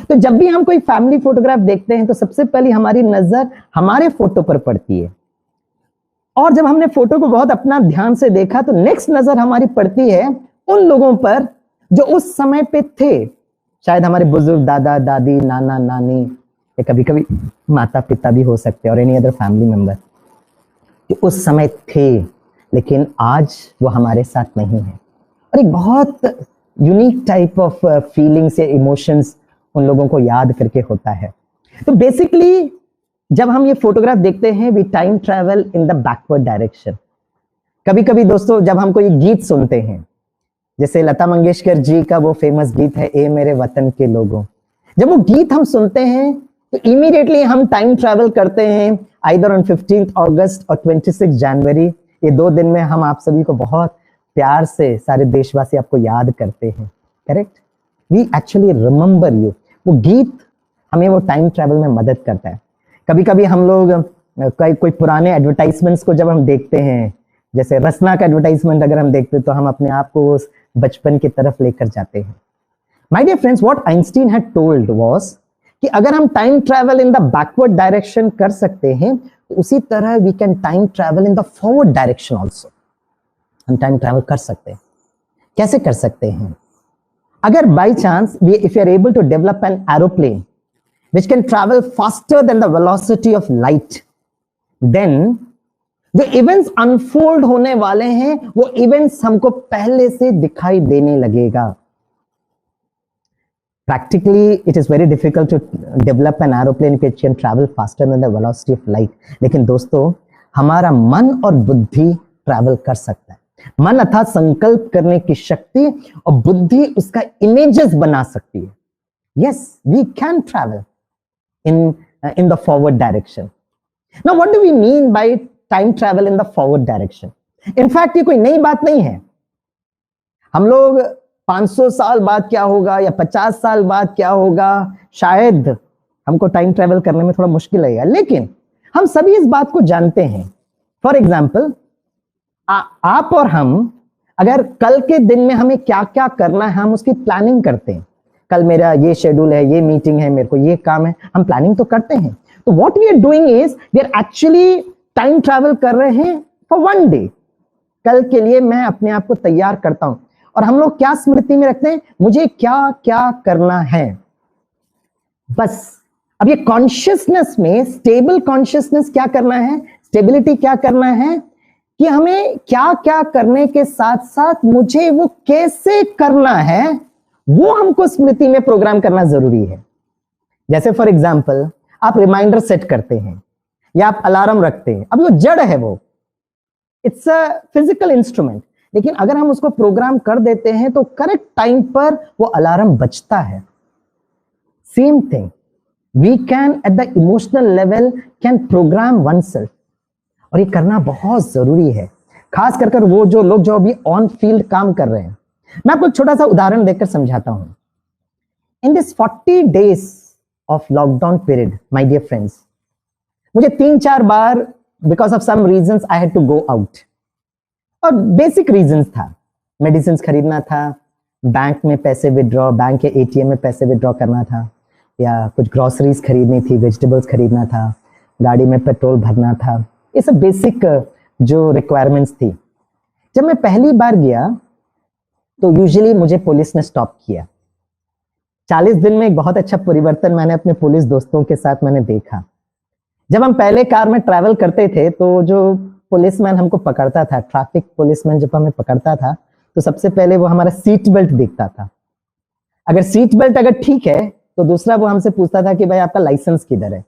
तो जब भी हम कोई फैमिली फोटोग्राफ देखते हैं तो सबसे पहले हमारी नजर हमारे फोटो पर पड़ती है, और जब हमने फोटो को बहुत अपना ध्यान से देखा तो नेक्स्ट नजर हमारी पड़ती है उन लोगों पर जो उस समय पे थे. शायद हमारे बुजुर्ग, दादा दादी, नाना नानी, या कभी कभी माता पिता भी हो सकते हैं, और एनी अदर फैमिली मेंबर जो उस समय थे लेकिन आज वो हमारे साथ नहीं है. और एक बहुत यूनिक टाइप ऑफ फीलिंग्स या इमोशंस उन लोगों को याद करके होता है. तो बेसिकली जब हम ये फोटोग्राफ देखते हैं, we time travel in the backward direction. कभी कभी दोस्तों जब हम कोई गीत सुनते हैं, जैसे लता मंगेशकर जी का वो फेमस गीत है ए मेरे वतन के लोगों, जब वो गीत हम सुनते हैं तो इमीडिएटली हम टाइम ट्रैवल करते हैं आइदर ऑन 15 अगस्त और 26 जनवरी. ये 2 दिन में हम आप सभी को बहुत प्यार से सारे देशवासी आपको याद करते हैं, correct. We actually remember you. वो गीत हमें वो टाइम ट्रैवल में मदद करता है. कभी कभी हम लोग कोई पुराने एडवर्टाइजमेंट्स को जब हम देखते हैं, जैसे रसना का एडवर्टाइजमेंट अगर हम देखते हैं तो हम अपने आप को उस बचपन की तरफ लेकर जाते हैं. My dear friends, what Einstein had told was कि अगर हम time travel in the backward direction कर सकते हैं तो उसी तरह we can time travel in the forward direction also. हम टाइम ट्रैवल कर सकते हैं. कैसे कर सकते हैं? अगर by chance if you are able to develop an aeroplane which can travel faster than the velocity of light, then जो इवेंट्स अनफोल्ड होने वाले हैं वो इवेंट्स हमको पहले से दिखाई देने लगेगा. Practically it is very difficult to develop an aeroplane which can travel faster than the velocity of light. लेकिन दोस्तों हमारा मन और बुद्धि ट्रैवल कर सकता है. मन अर्थात संकल्प करने की शक्ति, और बुद्धि उसका इमेजेस बना सकती है. Yes, we can travel in the forward direction. Now what do we mean by time travel in the forward direction? In fact ये कोई नई बात नहीं है. हम लोग 500 साल बाद क्या होगा या 50 साल बाद क्या होगा, शायद हमको टाइम ट्रैवल करने में थोड़ा मुश्किल लगेगा, लेकिन हम सभी इस बात को जानते हैं। फॉर एग्जाम्पल, आप और हम अगर कल के दिन में हमें क्या क्या करना है, हम उसकी प्लानिंग करते हैं। कल मेरा ये शेड्यूल है, ये मीटिंग है, मेरे को ये काम है, हम प्लानिंग तो करते हैं। तो what we are doing is we are actually time travel कर रहे हैं फॉर वन डे। कल के लिए मैं अपने आप को तैयार करता हूं। और हम लोग क्या स्मृति में रखते हैं, मुझे क्या क्या करना है, बस। अब ये कॉन्शियसनेस में स्टेबल कॉन्शियसनेस क्या करना है, स्टेबिलिटी क्या करना है, कि हमें क्या क्या करने के साथ साथ मुझे वो कैसे करना है, वो हमको स्मृति में प्रोग्राम करना जरूरी है। जैसे फॉर एग्जाम्पल, आप रिमाइंडर सेट करते हैं या आप अलार्म रखते हैं। अब वो जड़ है, वो इट्स अ फिजिकल इंस्ट्रूमेंट, लेकिन अगर हम उसको प्रोग्राम कर देते हैं तो करेक्ट टाइम पर वो अलार्म बजता है। Same thing, we can at the emotional level can programme oneself, और ये करना बहुत जरूरी है, खास कर वो जो लोग जो अभी ऑन फील्ड काम कर रहे हैं। मैं आपको एक छोटा सा उदाहरण देकर समझाता हूं। In this 40 days of lockdown period, my dear friends, मुझे 3-4 बार because of some reasons I had to go out. और बेसिक रीजंस था, मेडिसिन खरीदना था, बैंक में पैसे विड्रॉ, बैंक के एटीएम में पैसे विड्रॉ करना था, या कुछ ग्रोसरीज खरीदनी थी, वेजिटेबल्स खरीदना था, गाड़ी में पेट्रोल भरना था। ये सब बेसिक जो रिक्वायरमेंट्स थी। जब मैं पहली बार गया तो यूजुअली मुझे पुलिस ने स्टॉप किया। 40 दिन में एक बहुत अच्छा परिवर्तन मैंने अपने पुलिस दोस्तों के साथ मैंने देखा। जब हम पहले कार में ट्रैवल करते थे तो जो पुलिसमैन हमको पकड़ता था, ट्रैफिक पुलिसमैन जब हमें पकड़ता था, तो सबसे पहले वो हमारा सीट बेल्ट देखता था। अगर सीट बेल्ट अगर ठीक है तो दूसरा वो हमसे पूछता था कि भाई आपका लाइसेंस किधर है।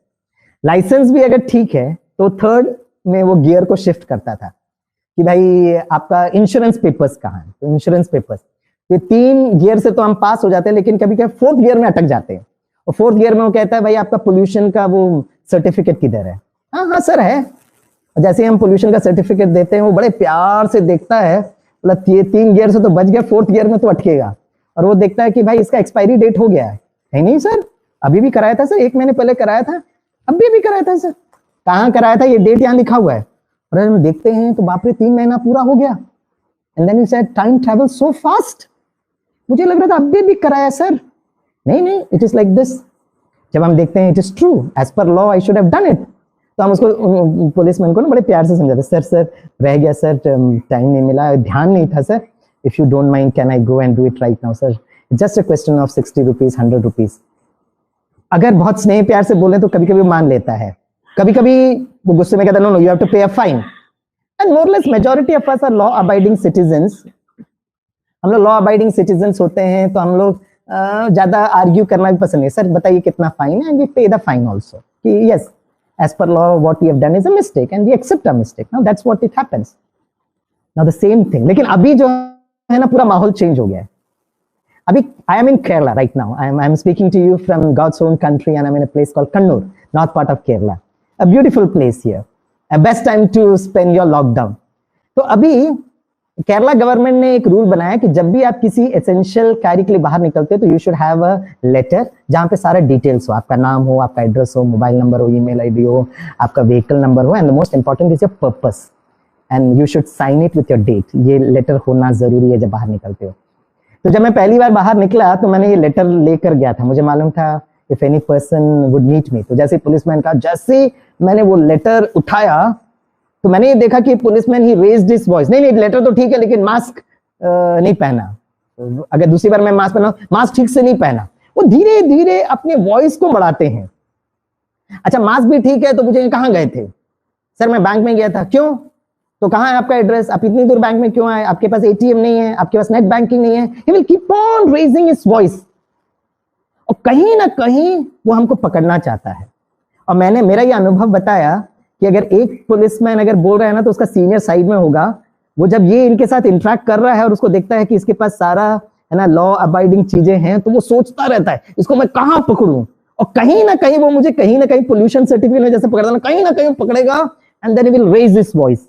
लाइसेंस भी अगर ठीक है तो थर्ड में वो गियर को शिफ्ट करता था कि भाई आपका इंश्योरेंस पेपर्स कहाँ है, तो इंश्योरेंस पेपर्स। तो 3 गियर से तो हम पास हो जाते हैं, लेकिन कभी कभी 4th गियर में अटक जाते हैं। और 4th गियर में वो कहता है भाई आपका पोल्यूशन का वो सर्टिफिकेट किधर है। हाँ हाँ सर है। जैसे हम पोल्यूशन का सर्टिफिकेट देते हैं, वो बड़े प्यार से देखता है, मतलब ये 3 गियर से तो बच गया, 4th गियर में तो अटकेगा। और वो देखता है कि भाई इसका एक्सपायरी डेट हो गया है। नहीं सर, अभी भी कराया था सर, 1 महीने पहले कराया था, अभी भी कराया था सर। कहाँ कराया था, ये डेट यहाँ लिखा हुआ है। और हम देखते हैं तो बाप रे 3 महीना पूरा हो गया। And then he said time travel so fast. मुझे लग रहा था अभी भी कराया सर। नहीं, इट इज लाइक दिस। जब हम देखते हैं it is true, as per law I should have done it, तो हम उसको पुलिसमैन को ना बड़े प्यार से समझाते, सर रह गया सर, टाइम नहीं मिला, ध्यान नहीं था sir, if you don't mind can I go and do it right now sir, just a question of 60 rupees 100 rupees. अगर बहुत स्नेह प्यार से बोले तो कभी कभी मान लेता है, कभी कभी वो गुस्से में कहता no you have to pay a fine. And more or less majority of us are law abiding citizens. हम लोग लॉ अबाइडिंग सिटीजन्स होते हैं, तो हम लोग ज्यादा आर्ग्यू करना भी पसंद है। सर बताइए कितना फाइन है, एंड वी पे द फाइन आल्सो कि yes as per law what we have done is a mistake and we accept our mistake. Now that's what it happens. Now the same thing, लेकिन अभी जो है ना पूरा माहौल चेंज हो गया है। अभी I am in Kerala right now. I am speaking to you from God's own country and I'm in a place called Kannur, north part of Kerala. A beautiful place here. A best time to spend your lockdown. तो अभी केरला गवर्नमेंट ने एक रूल बनाया कि जब भी आप किसी एसेंशियल कार्य के लिए बाहर निकलते हो तो you should have a letter जहां पे सारा डिटेल्स हो, आपका नाम हो, आपका एड्रेस हो, मोबाइल नंबर हो, ईमेल आईडी हो, आपका व्हीकल नंबर हो, and the most important is your purpose, and you should sign it with your date. ये लेटर होना जरूरी है जब बाहर निकलते हो। तो जब मैं पहली बार बाहर निकला तो मैंने ये लेटर लेकर गया था। मुझे मालूम था if any person would meet me. तो जैसे पुलिसमैन का, जैसे मैंने वो लेटर उठाया तो मैंने ये देखा कि पुलिसमैन ही रेज्ड हिज वॉइस। नहीं लेटर तो ठीक है, लेकिन मास्क नहीं पहना। अगर दूसरी बार मैं मास्क पहना, मास्क ठीक से नहीं पहना। वो धीरे धीरे अपने वॉइस को बढ़ाते हैं। अच्छा मास्क भी ठीक है, तो मुझे कहाँ गए थे? सर मैं बैंक में गया था। क्यों? तो कहाँ है आपका एड्रेस? आप इतनी दूर बैंक में क्यों आए? आपके पास एटीएम नहीं है, आपके पास नेट बैंकिंग नहीं है। He will keep on raising his voice, और कहीं ना कहीं वो हमको पकड़ना चाहता है। और मैंने मेरा ये अनुभव बताया कि अगर एक पुलिसमैन अगर बोल रहा है ना तो उसका सीनियर साइड में होगा। वो जब ये इनके साथ इंटरेक्ट कर रहा है और उसको देखता है कि इसके पास सारा है ना लॉ अबाइडिंग चीजें हैं, तो वो सोचता रहता है इसको मैं कहां पकड़ूं। और कहीं ना कहीं वो मुझे कहीं ना कहीं पोल्यूशन सर्टिफिकेट में जैसे पकड़ता ना, कहीं ना कहीं पकड़ेगा and then he will raise this voice.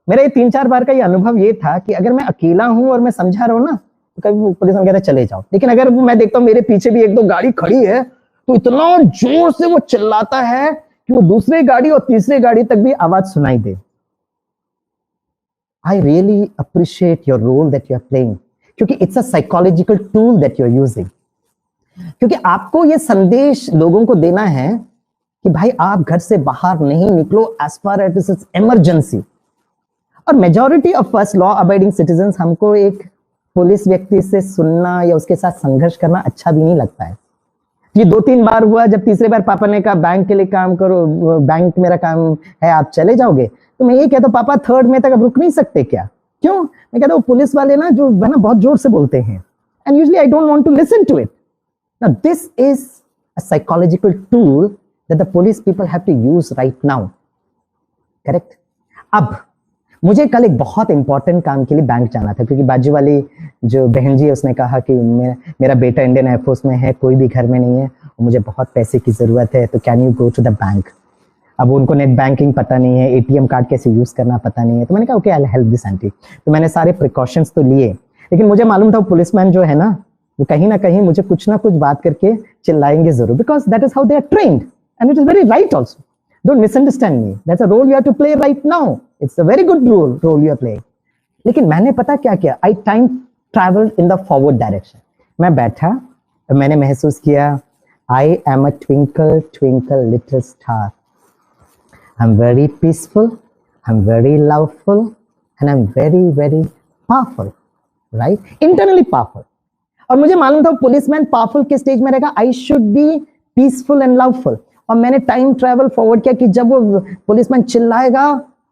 मेरा ये 3-4 बार का ये अनुभव ये था कि अगर मैं अकेला हूं और मैं समझा रहा हूं ना तो कभी पुलिस में कहता चले जाओ। लेकिन अगर मैं देखता हूं मेरे पीछे भी 1-2 गाड़ी खड़ी है तो इतना जोर से वो चिल्लाता है कि वो दूसरे गाड़ी और तीसरे गाड़ी तक भी आवाज सुनाई दे। I really appreciate your role that you are playing, क्योंकि it's a psychological tool that you are using। क्योंकि आपको ये संदेश लोगों को देना है कि भाई आप घर से बाहर नहीं निकलो as far as it is emergency। और majority of us law abiding citizens, हमको एक पुलिस व्यक्ति से सुनना या उसके साथ संघर्ष करना अच्छा भी नहीं लगता है। ये 2-3 बार हुआ, जब तीसरे बार पापा ने कहा बैंक के लिए काम करो, बैंक मेरा काम है, आप चले जाओगे, तो मैं ये कहता हूँ पापा 3rd में तक अब रुक नहीं सकते क्या? क्यों? मैं कहता हूँ पुलिस वाले ना जो है ना बहुत जोर से बोलते हैं, and usually I don't want to listen to it. Now this is a psychological tool that the police people have to use right now, correct? अब मुझे कल एक बहुत इंपॉर्टेंट काम के लिए बैंक जाना था, क्योंकि बाजू वाली जो बहन जी है उसने कहा कि मेरा बेटा इंडियन एयरफोर्स में है, कोई भी घर में नहीं है और मुझे बहुत पैसे की जरूरत है, तो can you go to the bank. अब उनको नेट बैंकिंग पता नहीं है, एटीएम कार्ड कैसे यूज करना पता नहीं है, तो मैंने कहा okay I will help this aunty. तो मैंने सारे प्रिकॉशंस तो लिए, लेकिन मुझे मालूम था वो पुलिसमैन जो है ना वो कहीं ना कहीं मुझे कुछ ना कुछ बात करके चिल्लाएंगे जरूर, because that is how they are trained and it is very right also. Don't misunderstand me. That's a role you have to play right now. It's a very good role you are playing. लेकिन मैंने पता क्या किया? I time traveled in the forward direction. मैं बैठा, मैंने महसूस किया I am a twinkle twinkle little star. I'm very peaceful, I'm very loveful, and I'm very very powerful, right? Internally powerful. और मुझे मालूम था पुलिसमैन पावरफुल के स्टेज में रहेगा, I should be peaceful and loveful. और मैंने टाइम ट्रैवल फॉरवर्ड किया कि जब वो पुलिसमैन चिल्लाएगा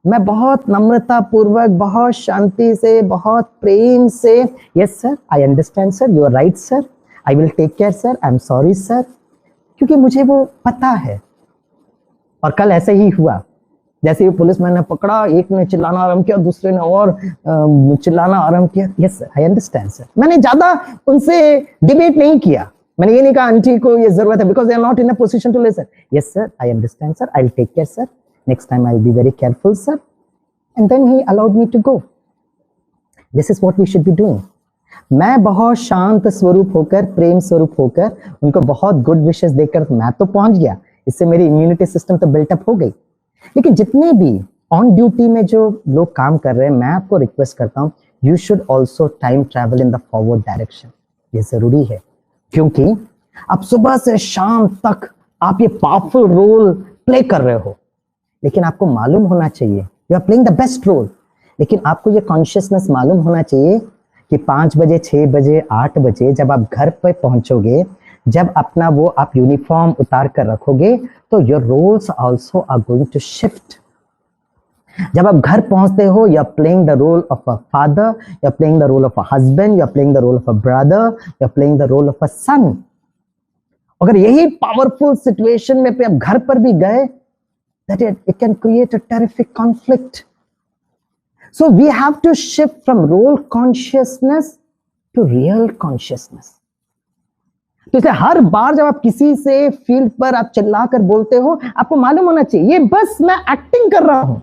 मैं बहुत नम्रता पूर्वक, बहुत शांति से, बहुत प्रेम से, yes sir, I understand sir, you are right sir, I will take care sir, I am sorry sir, क्योंकि मुझे वो पता है। और कल ऐसे ही हुआ, जैसे ही पुलिसमैन ने पकड़ा, एक ने चिल्लाना आरंभ किया, दूसरे ने और चिल्लाना आरंभ किया, yes sir, I understand sir. मैंने ज्यादा उनसे डिबेट नहीं किया, मैंने ये नहीं कहा आंटी को ये जरूरत है, because they are not in a position to listen. Yes sir, I understand sir, I will take care sir, next time I will be very careful sir, and then he allowed me to go. This is what we should be doing. मैं बहुत शांत स्वरूप होकर, प्रेम स्वरूप होकर, उनको बहुत गुड विशेस देकर मैं तो पहुंच गया, इससे मेरी इम्यूनिटी सिस्टम तो बिल्टअप हो गई। लेकिन जितने भी ऑन ड्यूटी में जो लोग काम कर रहे हैं, मैं आपको रिक्वेस्ट करता हूं, you should also time travel in the forward direction. ये जरूरी है, क्योंकि आप सुबह से शाम तक आप ये पावरफुल रोल प्ले कर रहे हो, लेकिन आपको मालूम होना चाहिए you are playing the best role. लेकिन आपको ये कॉन्शियसनेस मालूम होना चाहिए कि 5 बजे, 6 बजे, 8 बजे जब आप घर पे पहुंचोगे, जब अपना वो आप यूनिफॉर्म उतार कर रखोगे, तो your roles also are going to shift. जब आप घर पहुंचते हो, you are playing the role of a father, you are playing the role of a husband, you are playing the role of a brother, you are playing the role of a son. अगर यही पावरफुल सिचुएशन में पे आप घर पर भी गए, that it can create a terrific conflict. So we have to shift from role consciousness to real consciousness. तो इसलिए हर बार जब आप किसी से फील्ड पर आप चिल्ला कर बोलते हो, आपको मालूम होना चाहिए ये बस मैं एक्टिंग कर रहा हूं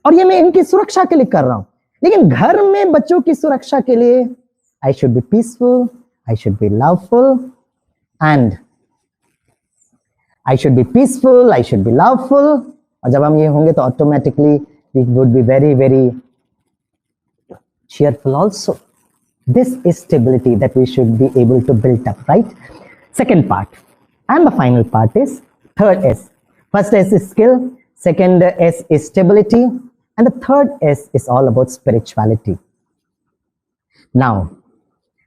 और ये मैं इनकी सुरक्षा के लिए कर रहा हूं। लेकिन घर में बच्चों की सुरक्षा के लिए I should be peaceful, I should be loveful and I should be peaceful, I should be loveful. और जब हम ये होंगे तो automatically we would be very very cheerful also. This is stability that we should be able to build up, right? Second part and the final part is third S. First S is skill, second S is stability, and the third S is all about spirituality. Now,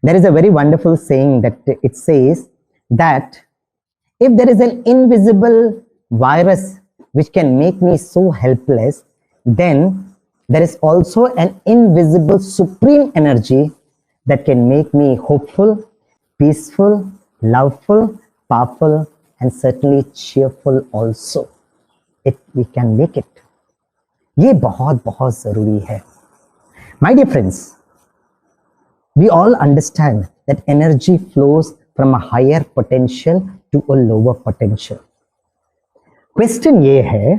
there is a very wonderful saying that it says that if there is an invisible virus which can make me so helpless, then there is also an invisible supreme energy that can make me hopeful, peaceful, loveful, powerful, and certainly cheerful also. We can make it. ये बहुत बहुत जरूरी है. My dear friends, we all understand that energy flows from a higher potential to a lower potential. Question ये है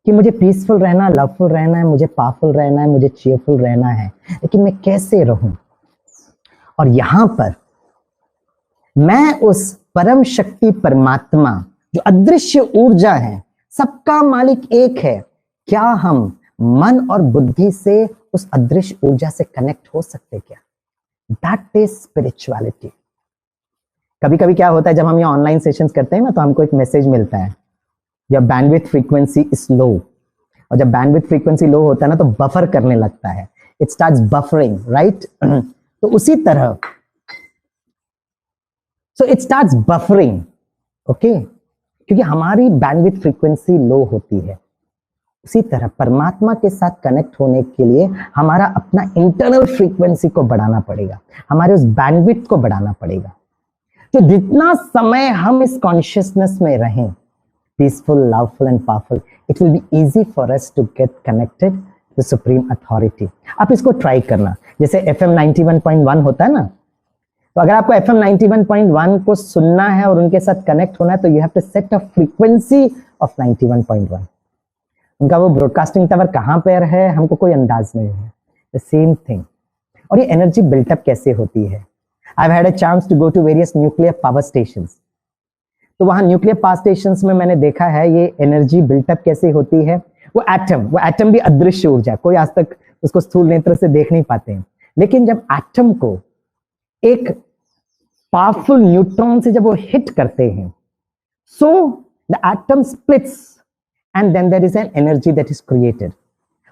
कि मुझे पीसफुल रहना, लवफुल रहना है, मुझे पावरफुल रहना है, मुझे चीयरफुल रहना है, लेकिन मैं कैसे रहूं? और यहां पर मैं उस परम शक्ति परमात्मा जो अदृश्य ऊर्जा है, सबका मालिक एक है। क्या हम मन और बुद्धि से उस अदृश्य ऊर्जा से कनेक्ट हो सकते क्या? That is spirituality. कभी कभी क्या होता है, जब हम ये ऑनलाइन सेशंस करते हैं ना, तो हमको एक मैसेज मिलता है, your bandwidth frequency is low. और जब बैंडविड्थ फ्रीक्वेंसी लो होता है ना, तो बफर करने लगता है, इट स्टार्ट्स बफरिंग, राइट? तो उसी तरह, so it starts buffering, okay, क्योंकि हमारी बैंडविड्थ फ्रीक्वेंसी लो होती है। उसी तरह परमात्मा के साथ कनेक्ट होने के लिए हमारा अपना इंटरनल फ्रीक्वेंसी को बढ़ाना पड़ेगा, हमारे उस बैंडविड्थ को बढ़ाना पड़ेगा। तो जितना समय हम इस कॉन्शियसनेस में रहें, peaceful, loveful and powerful, it will be easy for us to get connected to supreme authority. आप इसको ट्राई करना, जैसे FM 91.1 होता है ना, तो अगर आपको FM 91.1 को सुनना है और उनके साथ कनेक्ट होना है, तो you have to set a frequency of 91.1। उनका वो ब्रॉडकास्टिंग टावर कहाँ पर है, हमको कोई अंदाज नहीं है। The same thing. और ये एनर्जी बिल्टअप कैसे होती है? I've had a chance to go to various nuclear power stations. तो वहां न्यूक्लियर पावर स्टेशंस में मैंने देखा है ये एनर्जी बिल्टअप कैसे होती है। वो एटम भी अदृश्य ऊर्जा, कोई आज तक उसको स्थूल नेत्र से देख नहीं पाते हैं, लेकिन जब एटम को एक पावरफुल न्यूट्रॉन से जब वो हिट करते हैं, so the atom splits and then there is an energy that is created.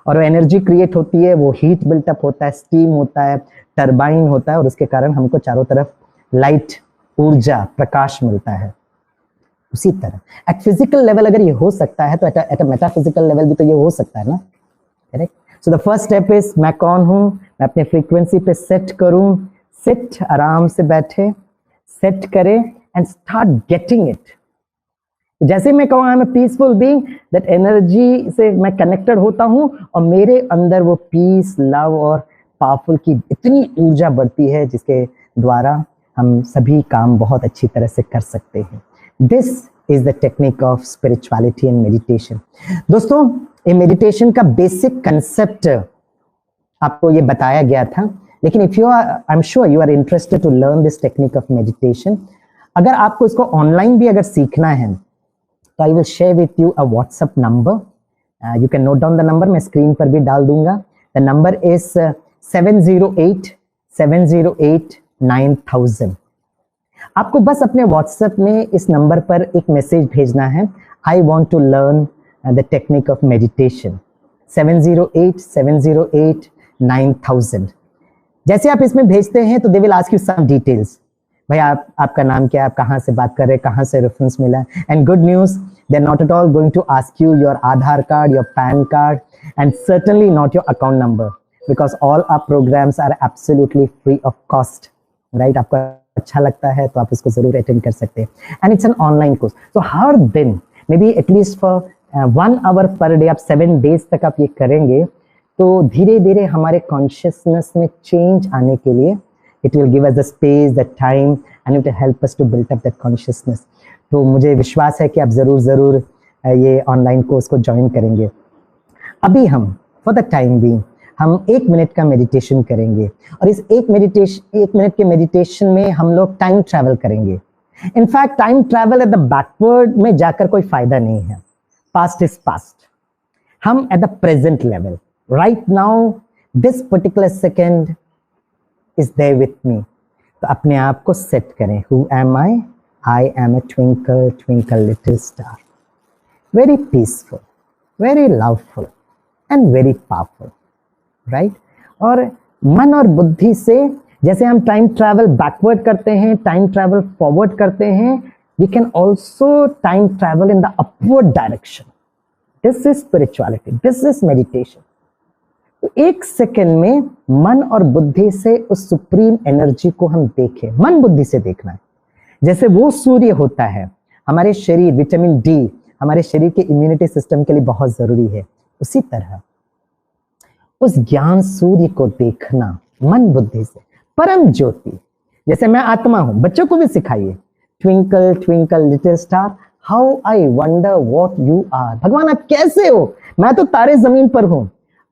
और वो एनर्जी क्रिएट होती है, वो हीट बिल्टअप होता है, स्टीम होता है, टरबाइन होता है, और उसके कारण हमको चारों तरफ लाइट, ऊर्जा, प्रकाश मिलता है। उसी तरह एट फिजिकल लेवल अगर ये हो सकता है, तो एट अ मेटाफिजिकल लेवल भी तो ये हो सकता है ना, correct? So the first step is, मैं कौन हूं, मैं अपने फ्रीक्वेंसी पे सेट करूं। सिट, आराम से बैठे, सेट करें एंड स्टार्ट गेटिंग इट। जैसे मैं कहूँ आई am a peaceful being, that energy से मैं कनेक्टेड होता हूँ और मेरे अंदर वो पीस, लव और पावरफुल की इतनी ऊर्जा बढ़ती है, जिसके द्वारा हम सभी काम बहुत अच्छी तरह से कर सकते हैं। This is the technique of spirituality and meditation. दोस्तों, ये मेडिटेशन का बेसिक कंसेप्ट आपको ये बताया गया था, लेकिन if you are, I am sure you are interested to learn this technique of meditation. अगर आपको इसको ऑनलाइन भी अगर सीखना है, तो I will share with you a WhatsApp number. You can note down the number, मैं स्क्रीन पर भी डाल दूंगा। The number is 708-708-9000। आपको बस अपने व्हाट्सएप में इस नंबर पर एक मैसेज भेजना है, I want to learn the technique of meditation, 708-708-9000। जैसे आप इसमें भेजते हैं, तो they will ask you some details. भाई आपका नाम क्या है, आप कहाँ से बात कर रहे हैं, कहाँ से रेफरेंस मिला। And good news, they are not at all going to ask you your Aadhaar card, your PAN card, and certainly not your account number, because all our programmes are absolutely free of cost, right? आपको अच्छा लगता है तो आप इसको जरूर अटेंड कर सकते हैं। And it's an online course, तो हर दिन maybe at least for 1 hour per day, आप 7 डेज तक आप ये करेंगे, तो धीरे धीरे हमारे कॉन्शियसनेस में चेंज आने के लिए it will give us the space, the time, and it will help us to build up that consciousness. तो मुझे विश्वास है कि आप जरूर ये ऑनलाइन कोर्स को ज्वाइन करेंगे। अभी हम फॉर द टाइम बीइंग हम 1 मिनट का मेडिटेशन करेंगे, और इस 1 मिनट के मेडिटेशन में हम लोग टाइम ट्रैवल करेंगे। In fact time travel at the backward में जाकर कोई फायदा नहीं है। पास्ट इज पास्ट, हम at the present level, right now, this particular second is there with me। तो अपने आप को सेट करें, who am I? I am a twinkle twinkle little star, very peaceful, very loveful and very powerful, right? और मन और बुद्धि से जैसे हम टाइम ट्रैवल बैकवर्ड करते हैं, टाइम ट्रैवल फॉरवर्ड करते हैं, we can also time travel in the upward direction। This is spirituality, this is meditation। तो 1 सेकेंड में मन और बुद्धि से उस सुप्रीम एनर्जी को हम देखें। मन बुद्धि से देखना है, जैसे वो सूर्य होता है हमारे शरीर, विटामिन डी हमारे शरीर के इम्यूनिटी सिस्टम के लिए बहुत जरूरी है, उसी तरह उस ज्ञान सूर्य को देखना मन बुद्धि से। परम ज्योति, जैसे मैं आत्मा हूं, बच्चों को भी सिखाइए, twinkle twinkle little star, how I wonder what you are. भगवान आप कैसे हो, मैं तो तारे जमीन पर हूं।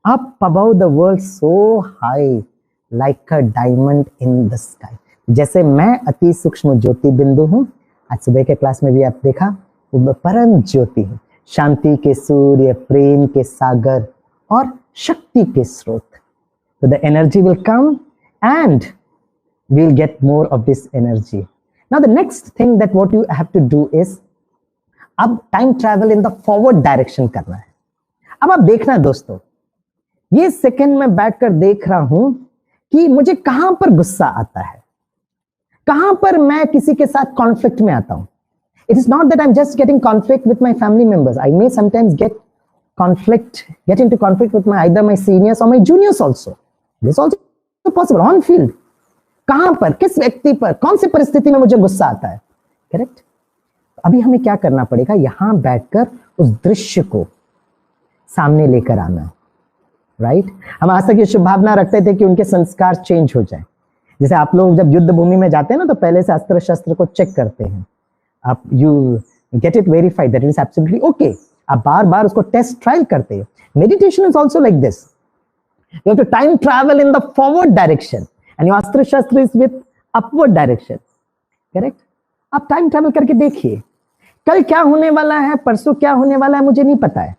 Up above the world so high like a diamond in the sky। जैसे मैं अति सूक्ष्म ज्योति बिंदु हूं, आज सुबह के क्लास में भी आप देखा, वो परम ज्योति है, शांति के सूर्य, प्रेम के सागर और शक्ति के स्रोत. So the energy will come and we'll get more of this energy. Now the next thing that what you have to do is, अब time travel in the forward direction करना है. अब आप देखना दोस्तों, ये सेकंड में बैठकर देख रहा हूं कि मुझे कहां पर गुस्सा आता है, कहां पर मैं किसी के साथ कॉन्फ्लिक्ट में आता हूं. It is not that I'm just getting conflict with my family members. I may sometimes get into conflict with either my seniors or my juniors also. This is also possible on field. कहां पर, किस व्यक्ति पर, कौन सी परिस्थिति में मुझे गुस्सा आता है. करेक्ट. अभी हमें क्या करना पड़ेगा, यहां बैठकर उस दृश्य को सामने लेकर आना. राइट. हम आज तक ये शुभ भावना रखते थे कि उनके संस्कार चेंज हो जाए. जैसे आप लोग जब युद्ध भूमि में जाते हैं ना, तो पहले से अस्त्र शस्त्र को चेक करते हैं. आप you get it verified that it is absolutely okay. आप बार बार उसको टेस्ट ट्रायल करते हैं. Meditation is also like this. You have to time travel in the forward direction and your अस्त्र शस्त्र is with upward direction. Correct. आप टाइम ट्रैवल करके देखिए, कल क्या होने वाला है, परसों क्या होने वाला है, मुझे नहीं पता है.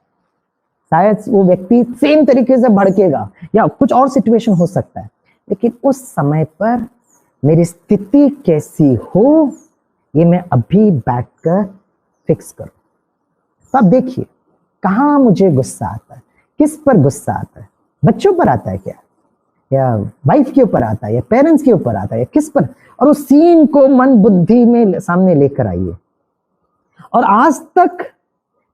शायद वो व्यक्ति सेम तरीके से भड़केगा या कुछ और सिचुएशन हो सकता है, लेकिन उस समय पर मेरी स्थिति कैसी हो, ये मैं अभी बैठकर फिक्स करूं. तो आप देखिए कहां मुझे गुस्सा आता है, किस पर गुस्सा आता है. बच्चों पर आता है क्या, या वाइफ के ऊपर आता है, या पेरेंट्स के ऊपर आता है, या किस पर. और उस सीन को मन बुद्धि में सामने लेकर आइए. और आज तक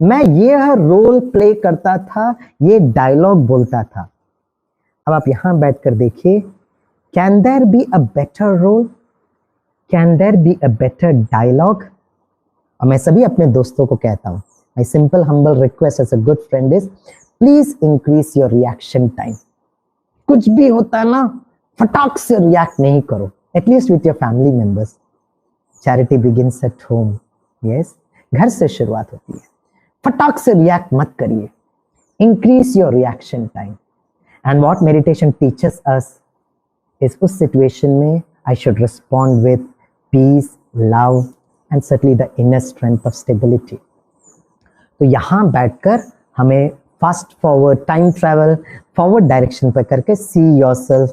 मैं ये रोल प्ले करता था, ये डायलॉग बोलता था. अब आप यहां बैठकर देखिए, can there be a better role, can there be a better dialogue. और मैं सभी अपने दोस्तों को कहता हूं, my simple humble request as a good friend is, please increase your reaction time. कुछ भी होता है ना, फटाक से रिएक्ट नहीं करो. At least with your family members. Charity begins at home. Yes, घर से शुरुआत होती है. फटाक से रिएक्ट मत करिए. Increase your reaction time. And what meditation teaches us is, उस सिचुएशन में I should respond with peace, love and certainly the inner strength of stability. तो यहां बैठकर हमें fast forward time travel forward direction पर करके see yourself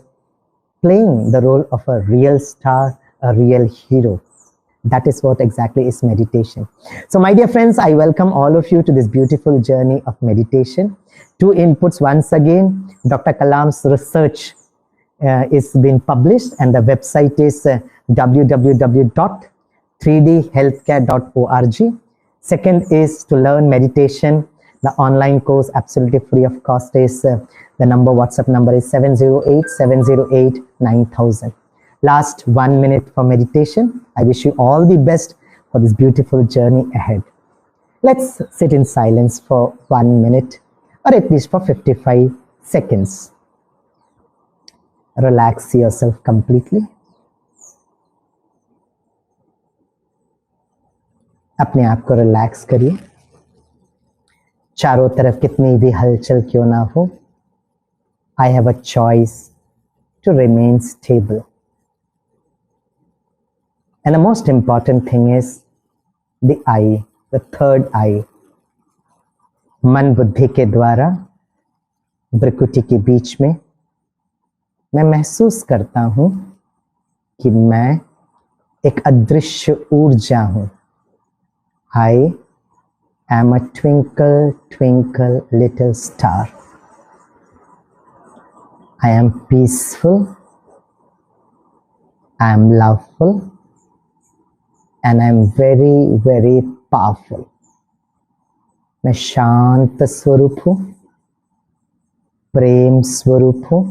playing the role of a real star, a real hero. That is what exactly is meditation. So my dear friends, I welcome all of you to this beautiful journey of meditation. Two inputs once again. Dr. Kalam's research is being published, and the website is www.3dhealthcare.org. Second is to learn meditation. The online course absolutely free of cost is the WhatsApp number is 708-708-9000. Last 1 minute for meditation. I wish you all the best for this beautiful journey ahead. Let's sit in silence for 1 minute, or at least for 55 seconds. Relax yourself completely. अपने आप को रिलैक्स करिए. चारों तरफ कितनी भी हलचल क्यों ना हो, I have a choice to remain stable. And the most important thing is the eye, the third eye. मन बुद्धि के द्वारा भ्रुकुटी के बीच में मैं महसूस करता हूं कि मैं एक अदृश्य ऊर्जा हूं. I am a twinkle, twinkle little star. I am peaceful, I am loveful, and I am very, very powerful. मैं शांत स्वरूप हूं, प्रेम स्वरूप हूं,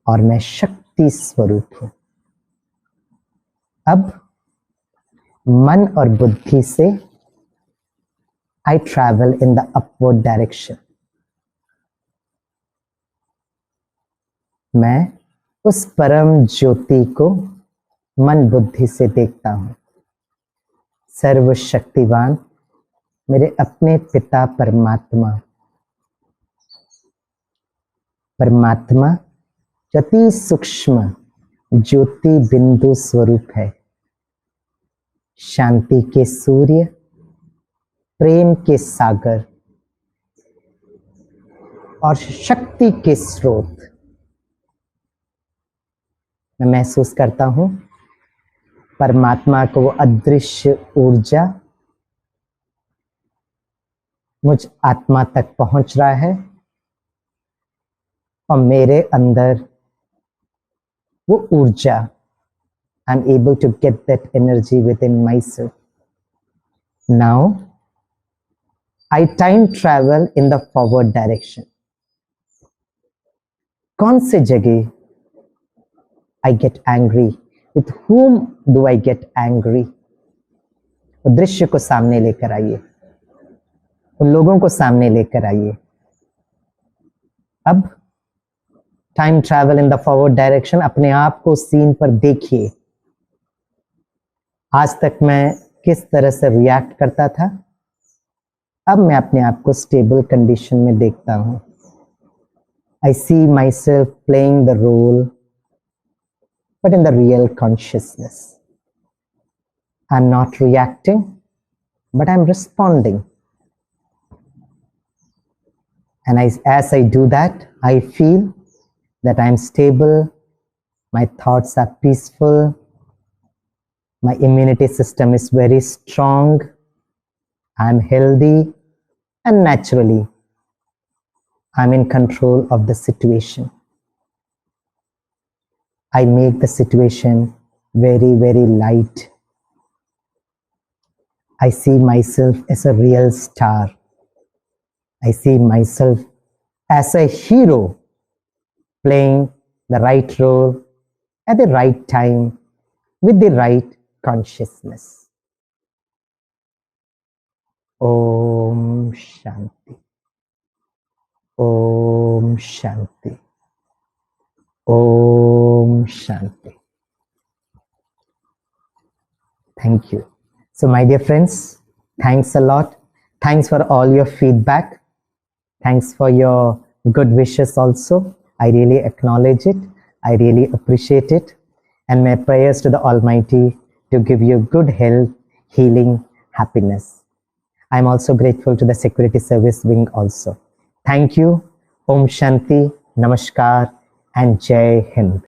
और मैं शक्ति स्वरूप हूं. अब मन और बुद्धि से I travel in the upward direction. मैं उस परम ज्योति को मन बुद्धि से देखता हूं. सर्वशक्तिवान मेरे अपने पिता परमात्मा जो अति सूक्ष्म ज्योति बिंदु स्वरूप है, शांति के सूर्य, प्रेम के सागर और शक्ति के स्रोत मैं महसूस करता हूं। परमात्मा को वो अदृश्य ऊर्जा मुझ आत्मा तक पहुंच रहा है और मेरे अंदर वो ऊर्जा, I'm able to get that energy within myself. Now, I time travel in the forward direction. कौन से जगह I get angry? With whom do I get angry? वो दृश्य को सामने लेकर आइए, उन लोगों को सामने लेकर आइए। अब time travel in the forward direction, अपने आप को सीन पर देखिए। आज तक मैं किस तरह से रिएक्ट करता था, अब मैं अपने आप को स्टेबल कंडीशन में देखता हूं। I see myself playing the role, but in the real consciousness. I'm not reacting, but I'm responding. And as I do that, I feel that I'm stable, my thoughts are peaceful, my immunity system is very strong, I'm healthy, and naturally, I'm in control of the situation. I make the situation very, very light. I see myself as a real star. I see myself as a hero playing the right role at the right time with the right consciousness. Om Shanti. Om Shanti. Om Shanti. Thank you. So my dear friends, thanks a lot. Thanks for all your feedback. Thanks for your good wishes also. I really acknowledge it. I really appreciate it. And my prayers to the Almighty to give you good health, healing, happiness. I'm also grateful to the Security Service Wing also. Thank you. Om Shanti, Namaskar, and Jai Hind.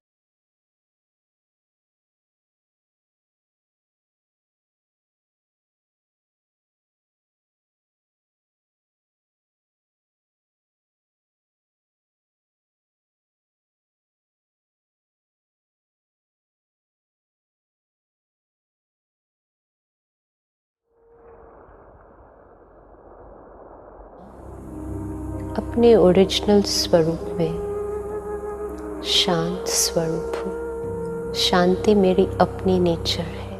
अपने ओरिजिनल स्वरूप में शांत स्वरूप हूँ। शांति मेरी अपनी नेचर है।